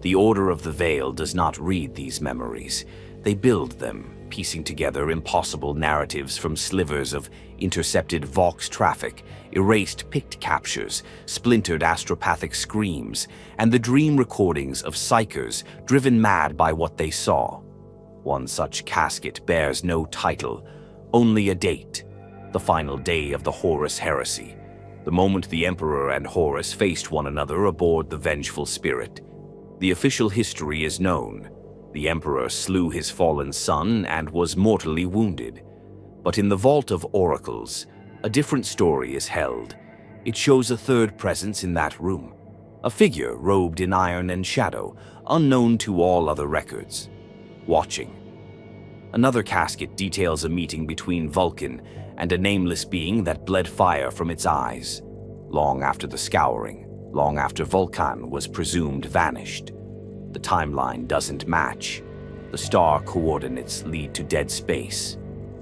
The Order of the Veil does not read these memories. They build them, piecing together impossible narratives from slivers of intercepted Vox traffic, erased Pict captures, splintered astropathic screams, and the dream recordings of psychers driven mad by what they saw. One such casket bears no title, only a date, the final day of the Horus heresy, the moment the Emperor and Horus faced one another aboard the vengeful spirit. The official history is known. The Emperor slew his fallen son and was mortally wounded. But in the Vault of Oracles, a different story is held. It shows a third presence in that room, a figure robed in iron and shadow, unknown to all other records, watching. Another casket details a meeting between Vulcan and a nameless being that bled fire from its eyes, long after the scouring, long after Vulcan was presumed vanished. The timeline doesn't match. The star coordinates lead to dead space.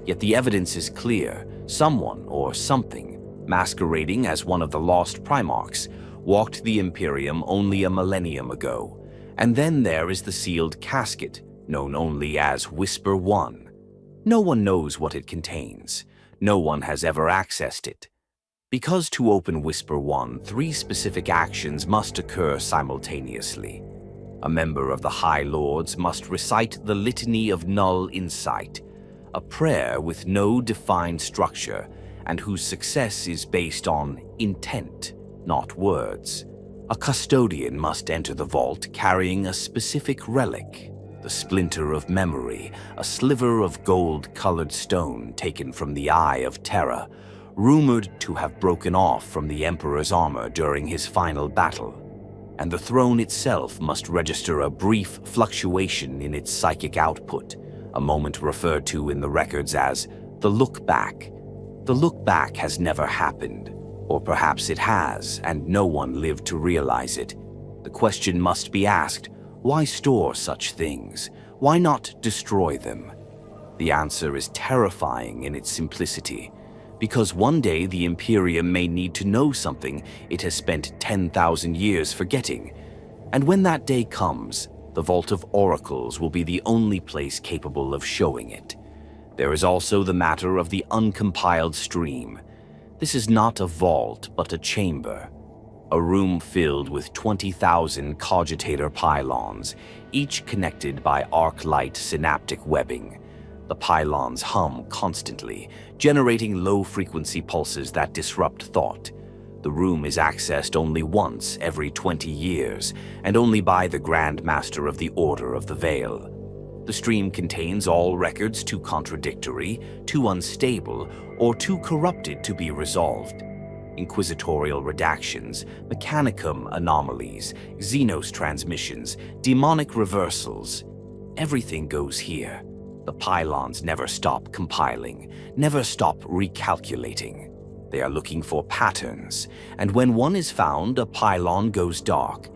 Yet the evidence is clear. Someone or something, masquerading as one of the lost Primarchs, walked the Imperium only a millennium ago. And then there is the sealed casket, known only as Whisper 1. No one knows what it contains. No one has ever accessed it. Because to open Whisper 1, 3 specific actions must occur simultaneously. A member of the High Lords must recite the Litany of Null Insight, a prayer with no defined structure and whose success is based on intent, not words. A custodian must enter the vault carrying a specific relic, the splinter of memory, a sliver of gold-colored stone taken from the eye of Terra, rumored to have broken off from the Emperor's armor during his final battle. And the throne itself must register a brief fluctuation in its psychic output, a moment referred to in the records as the look back. The look back has never happened, or perhaps it has, and no one lived to realize it. The question must be asked, why store such things? Why not destroy them? The answer is terrifying in its simplicity. Because one day the Imperium may need to know something it has spent 10,000 years forgetting. And when that day comes, the Vault of Oracles will be the only place capable of showing it. There is also the matter of the uncompiled stream. This is not a vault, but a chamber. A room filled with 20,000 cogitator pylons, each connected by arc-light synaptic webbing. The pylons hum constantly, generating low-frequency pulses that disrupt thought. The room is accessed only once every 20 years, and only by the Grand Master of the Order of the Veil. The stream contains all records too contradictory, too unstable, or too corrupted to be resolved. Inquisitorial redactions, mechanicum anomalies, Xenos transmissions, demonic reversals. Everything goes here. The pylons never stop compiling, never stop recalculating. They are looking for patterns, and when one is found, a pylon goes dark.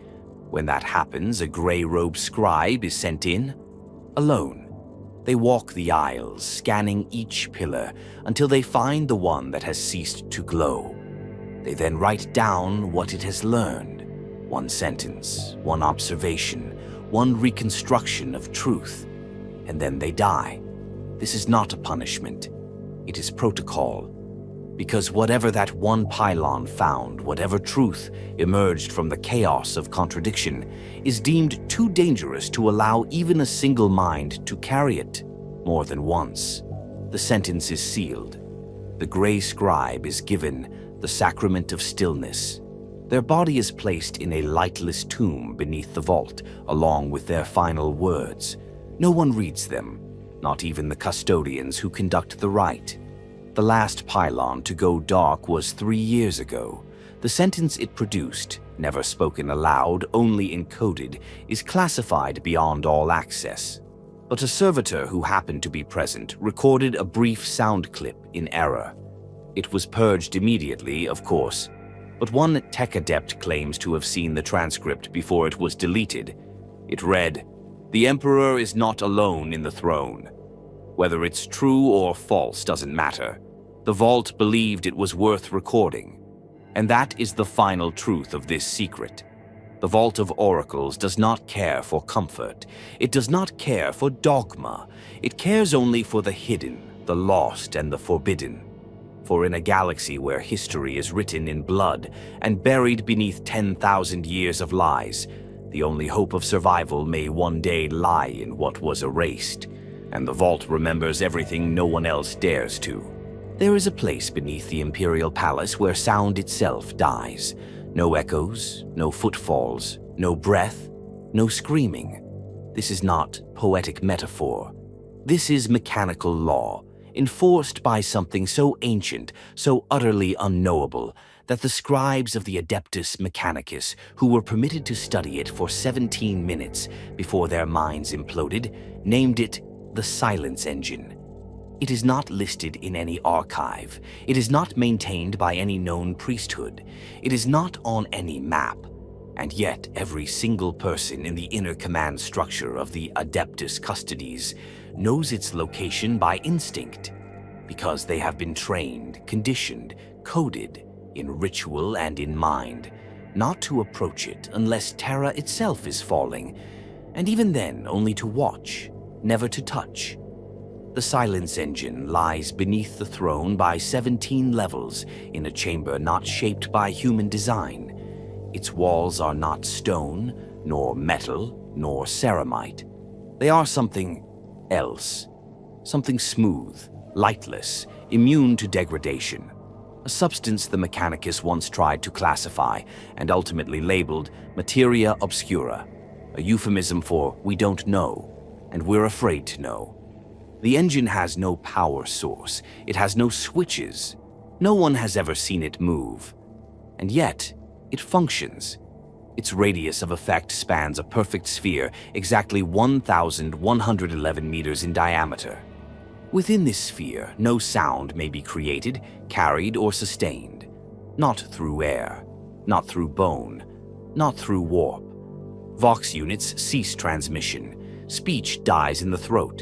When that happens, a gray-robed scribe is sent in, alone. They walk the aisles, scanning each pillar until they find the one that has ceased to glow. They then write down what it has learned. One sentence, one observation, one reconstruction of truth. And then they die. This is not a punishment. It is protocol. Because whatever that one pylon found, whatever truth emerged from the chaos of contradiction, is deemed too dangerous to allow even a single mind to carry it more than once. The sentence is sealed. The gray scribe is given the sacrament of stillness. Their body is placed in a lightless tomb beneath the vault, along with their final words. No one reads them. not even the custodians who conduct the rite. The last pylon to go dark was 3 years ago. The sentence it produced, never spoken aloud, only encoded, is classified beyond all access. But a servitor who happened to be present recorded a brief sound clip in error. It was purged immediately, of course, but one tech adept claims to have seen the transcript before it was deleted. It read, "The Emperor is not alone in the throne." Whether it's true or false doesn't matter. The Vault believed it was worth recording. And that is the final truth of this secret. The Vault of Oracles does not care for comfort. It does not care for dogma. It cares only for the hidden, the lost, and the forbidden. For in a galaxy where history is written in blood and buried beneath 10,000 years of lies, the only hope of survival may one day lie in what was erased, and the Vault remembers everything no one else dares to. There is a place beneath the Imperial Palace where sound itself dies. No echoes, no footfalls, no breath, no screaming. This is not poetic metaphor. This is mechanical law, enforced by something so ancient, so utterly unknowable, that the scribes of the Adeptus Mechanicus, who were permitted to study it for 17 minutes before their minds imploded, named it the Silence Engine. It is not listed in any archive. It is not maintained by any known priesthood. It is not on any map. And yet every single person in the inner command structure of the Adeptus Custodes knows its location by instinct, because they have been trained, conditioned, coded in ritual and in mind, not to approach it unless Terra itself is falling, and even then only to watch, never to touch. The Silence Engine lies beneath the throne by 17 levels in a chamber not shaped by human design. Its walls are not stone, nor metal, nor ceramite. They are something else, something smooth, lightless, immune to degradation. A substance the Mechanicus once tried to classify and ultimately labeled materia obscura, a euphemism for we don't know, and we're afraid to know. The engine has no power source. It has no switches. No one has ever seen it move. And yet, it functions. Its radius of effect spans a perfect sphere, exactly 1,111 meters in diameter. Within this sphere, no sound may be created, carried, or sustained. Not through air, not through bone, not through warp. Vox units cease transmission. Speech dies in the throat.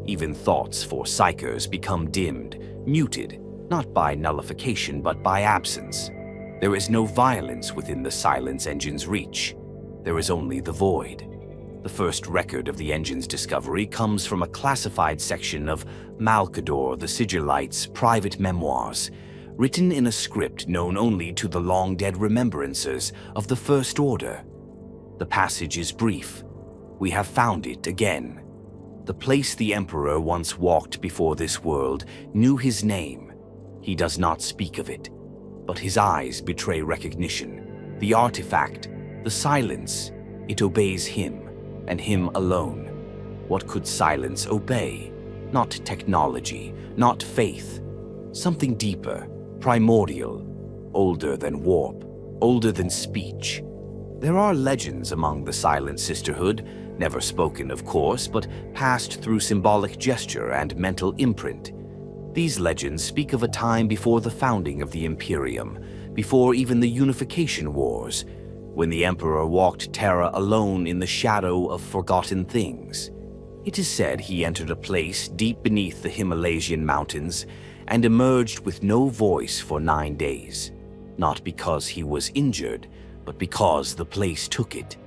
Even thoughts for psychers become dimmed, muted, not by nullification but by absence. There is no violence within the Silence Engine's reach. There is only the void. The first record of the engine's discovery comes from a classified section of Malcador the Sigillite's private memoirs, written in a script known only to the long-dead remembrancers of the First Order. The passage is brief. We have found it again. The place the Emperor once walked before this world knew his name. He does not speak of it, but his eyes betray recognition. The artifact, the silence, it obeys him, and him alone. What could silence obey? Not technology, not faith. Something deeper, primordial, older than warp, older than speech. There are legends among the Silent Sisterhood, never spoken of course, but passed through symbolic gesture and mental imprint. These legends speak of a time before the founding of the Imperium, before even the Unification Wars, when the Emperor walked Terra alone in the shadow of forgotten things. It is said he entered a place deep beneath the Himalayan mountains and emerged with no voice for 9 days, not because he was injured, but because the place took it.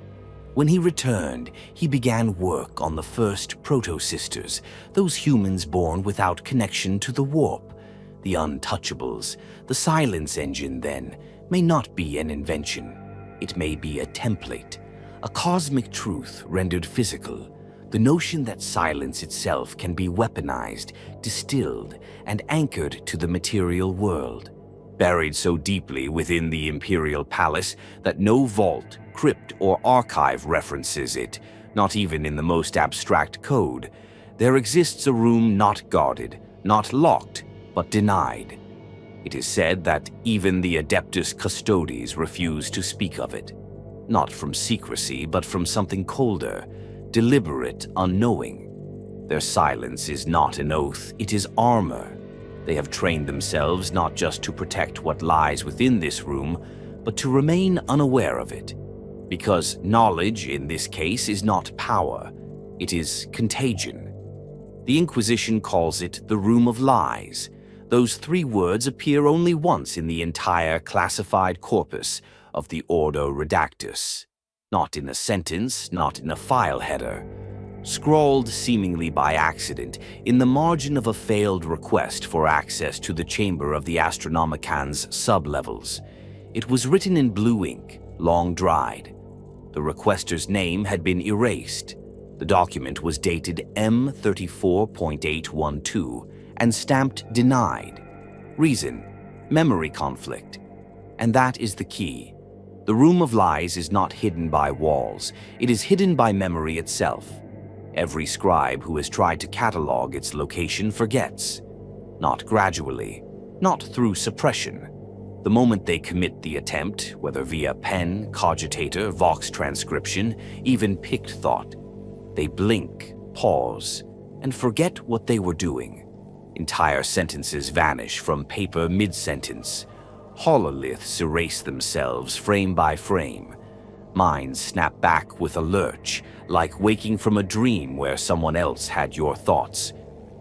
When he returned, he began work on the first proto-sisters, those humans born without connection to the warp, the untouchables. The Silence Engine, then, may not be an invention. It may be a template, a cosmic truth rendered physical, the notion that silence itself can be weaponized, distilled, and anchored to the material world. Buried so deeply within the Imperial Palace that no vault, crypt, or archive references it, not even in the most abstract code, There exists a room not guarded, not locked, but denied. It is said that even the adeptus custodes refuse to speak of it, not from secrecy, but from something colder, deliberate, unknowing. Their silence is not an oath, it is armor. They have trained themselves not just to protect what lies within this room, but to remain unaware of it. Because knowledge, in this case, is not power, it is contagion. The Inquisition calls it the Room of Lies. Those 3 words appear only once in the entire classified corpus of the Ordo Redactus. Not in a sentence, not in a file header. Scrawled seemingly by accident in the margin of a failed request for access to the chamber of the Astronomican's sublevels. It was written in blue ink, long dried. The requester's name had been erased. The document was dated M34.812 and stamped denied. Reason: memory conflict. And that is the key. The Room of Lies is not hidden by walls. It is hidden by memory itself. Every scribe who has tried to catalog its location forgets. Not gradually, not through suppression. The moment they commit the attempt, whether via pen, cogitator, vox transcription, even picked thought, they blink, pause, and forget what they were doing. Entire sentences vanish from paper mid-sentence. Hololiths erase themselves frame by frame. Minds snap back with a lurch, like waking from a dream where someone else had your thoughts.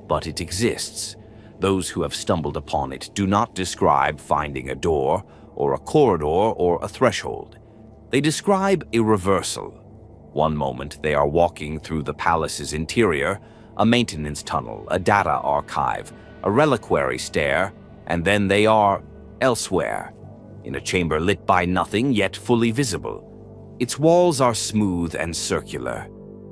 But it exists. Those who have stumbled upon it do not describe finding a door, or a corridor, or a threshold. They describe a reversal. One moment they are walking through the palace's interior, a maintenance tunnel, a data archive, a reliquary stair, and then they are elsewhere, in a chamber lit by nothing yet fully visible. Its walls are smooth and circular.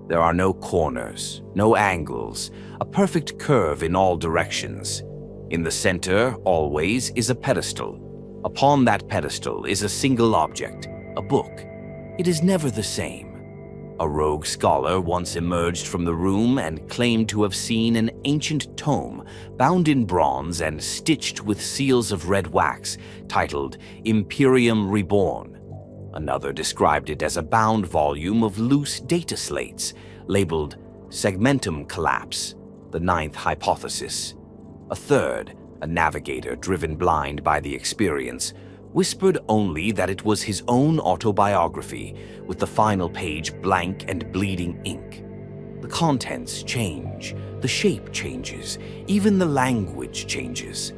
There are no corners, no angles, a perfect curve in all directions. In the center, always, is a pedestal. Upon that pedestal is a single object, a book. It is never the same. A rogue scholar once emerged from the room and claimed to have seen an ancient tome bound in bronze and stitched with seals of red wax, titled Imperium Reborn. Another described it as a bound volume of loose data slates, labeled Segmentum Collapse, the 9th hypothesis. A third, a navigator driven blind by the experience, whispered only that it was his own autobiography, with the final page blank and bleeding ink. The contents change, the shape changes, even the language changes.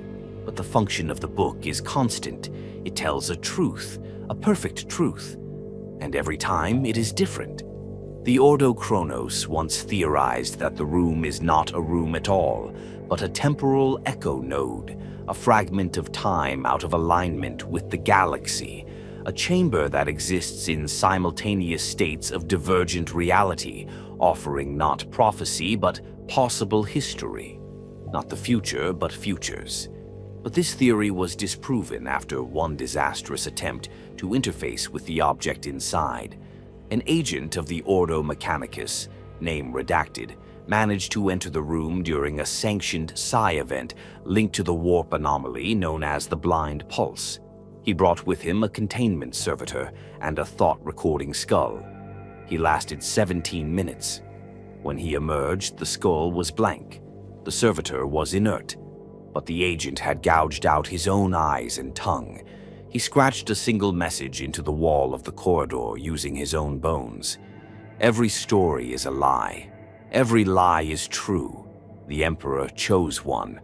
But the function of the book is constant. It tells a truth, a perfect truth, and every time it is different. The Ordo Chronos once theorized that the room is not a room at all, but a temporal echo node, a fragment of time out of alignment with the galaxy, a chamber that exists in simultaneous states of divergent reality, offering not prophecy but possible history. Not the future, but futures. But this theory was disproven after one disastrous attempt to interface with the object inside. An agent of the Ordo Mechanicus, name redacted, managed to enter the room during a sanctioned psi event linked to the warp anomaly known as the Blind Pulse. He brought with him a containment servitor and a thought-recording skull. He lasted 17 minutes. When he emerged, the skull was blank. The servitor was inert, but the agent had gouged out his own eyes and tongue. He scratched a single message into the wall of the corridor using his own bones. Every story is a lie. Every lie is true. The Emperor chose one.